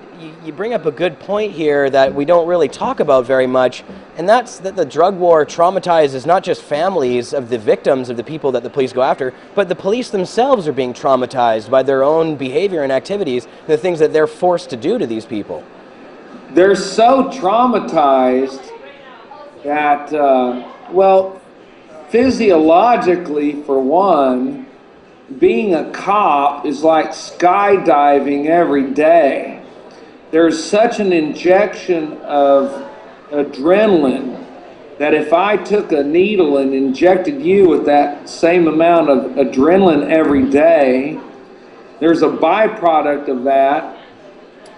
you bring up a good point here that we don't really talk about very much, and that's that the drug war traumatizes not just families of the victims of the people that the police go after, but the police themselves are being traumatized by their own behavior and activities, the things that they're forced to do to these people. They're so traumatized that, well, physiologically, for one, being a cop is like skydiving every day. There's such an injection of adrenaline that if I took a needle and injected you with that same amount of adrenaline every day, there's a byproduct of that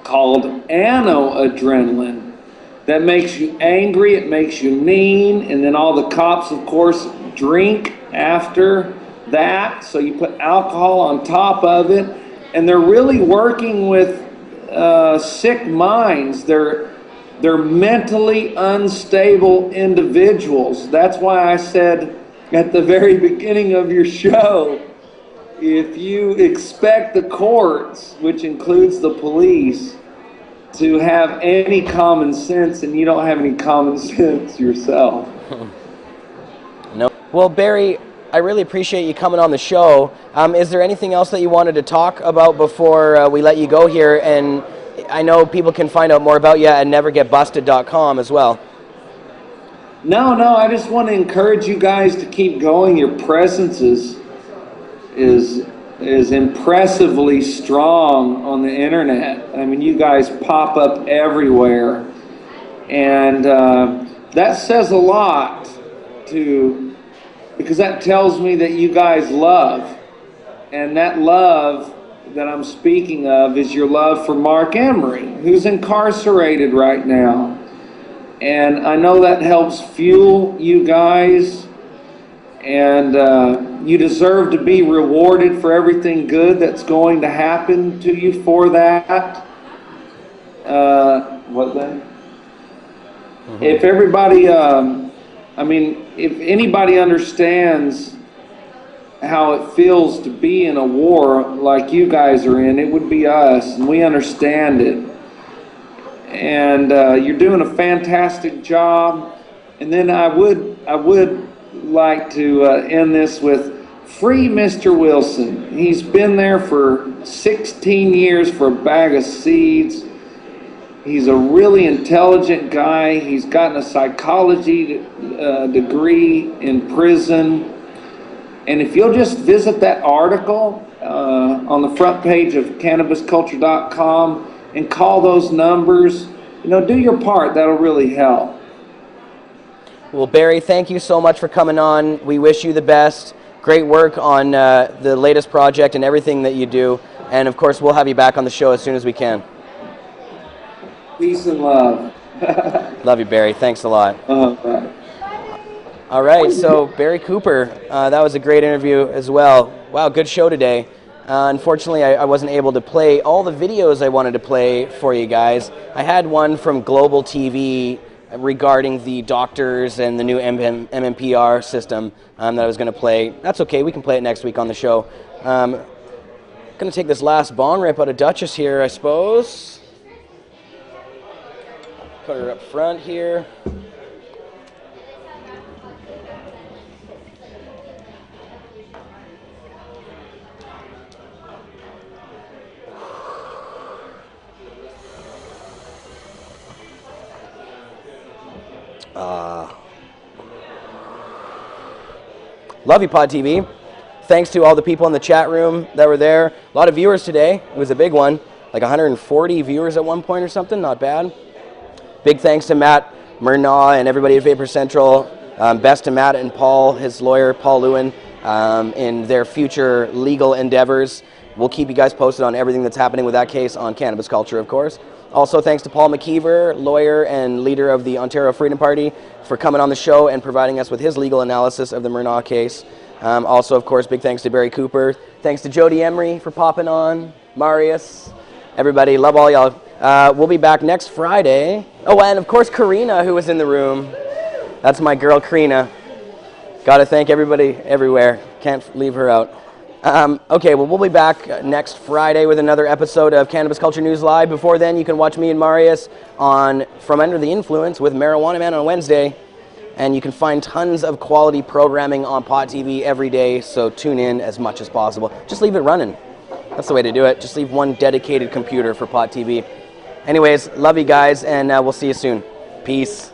called anoadrenaline that makes you angry, it makes you mean, and then all the cops, of course, drink after that, so you put alcohol on top of it, and they're really working with sick minds. They're mentally unstable individuals. That's why I said at the very beginning of your show, if you expect the courts, which includes the police, to have any common sense, and you don't have any common sense yourself. No. Well, Barry, I really appreciate you coming on the show. Is there anything else that you wanted to talk about before we let you go here? And I know people can find out more about you at NeverGetBusted.com as well. No, I just want to encourage you guys to keep going. Your presence is impressively strong on the internet. I mean, you guys pop up everywhere, and that says a lot because that tells me that you guys love, and that love that I'm speaking of is your love for Mark Emery, who's incarcerated right now. And I know that helps fuel you guys, and you deserve to be rewarded for everything good that's going to happen to you for that. What then? Mm-hmm. If everybody, if anybody understands how it feels to be in a war like you guys are in, it would be us, and we understand it. And you're doing a fantastic job. And then I would like to end this with free Mr. Wilson. He's been there for 16 years for a bag of seeds. He's a really intelligent guy. He's gotten a psychology degree in prison. And if you'll just visit that article on the front page of CannabisCulture.com and call those numbers, do your part. That'll really help. Well, Barry, thank you so much for coming on. We wish you the best. Great work on the latest project and everything that you do. And of course, we'll have you back on the show as soon as we can. Peace and love. Love you, Barry. Thanks a lot. Bye. All right, so Barry Cooper, that was a great interview as well. Wow, good show today. Unfortunately, I wasn't able to play all the videos I wanted to play for you guys. I had one from Global TV regarding the doctors and the new MMPR system that I was going to play. That's okay, we can play it next week on the show. Going to take this last bong rip out of Duchess here, I suppose. Put her up front here. Love you, Pod TV. Thanks to all the people in the chat room that were there. A lot of viewers today. It was a big one. Like 140 viewers at one point or something. Not bad. Big thanks to Matt Mernagh and everybody at Vapor Central. Best to Matt and Paul, his lawyer, Paul Lewin, in their future legal endeavors. We'll keep you guys posted on everything that's happening with that case on Cannabis Culture, of course. Also, thanks to Paul McKeever, lawyer and leader of the Ontario Freedom Party, for coming on the show and providing us with his legal analysis of the Mernagh case. Also, of course, big thanks to Barry Cooper. Thanks to Jody Emery for popping on, Marius, everybody. Love all y'all. We'll be back next Friday. Oh, and of course, Karina, who was in the room. That's my girl, Karina. Got to thank everybody everywhere. Can't leave her out. Okay, well, we'll be back next Friday with another episode of Cannabis Culture News Live. Before then, you can watch me and Marius on From Under the Influence with Marijuana Man on Wednesday. And you can find tons of quality programming on Pot TV every day, so tune in as much as possible. Just leave it running. That's the way to do it. Just leave one dedicated computer for Pot TV. Anyways, love you guys, and we'll see you soon. Peace.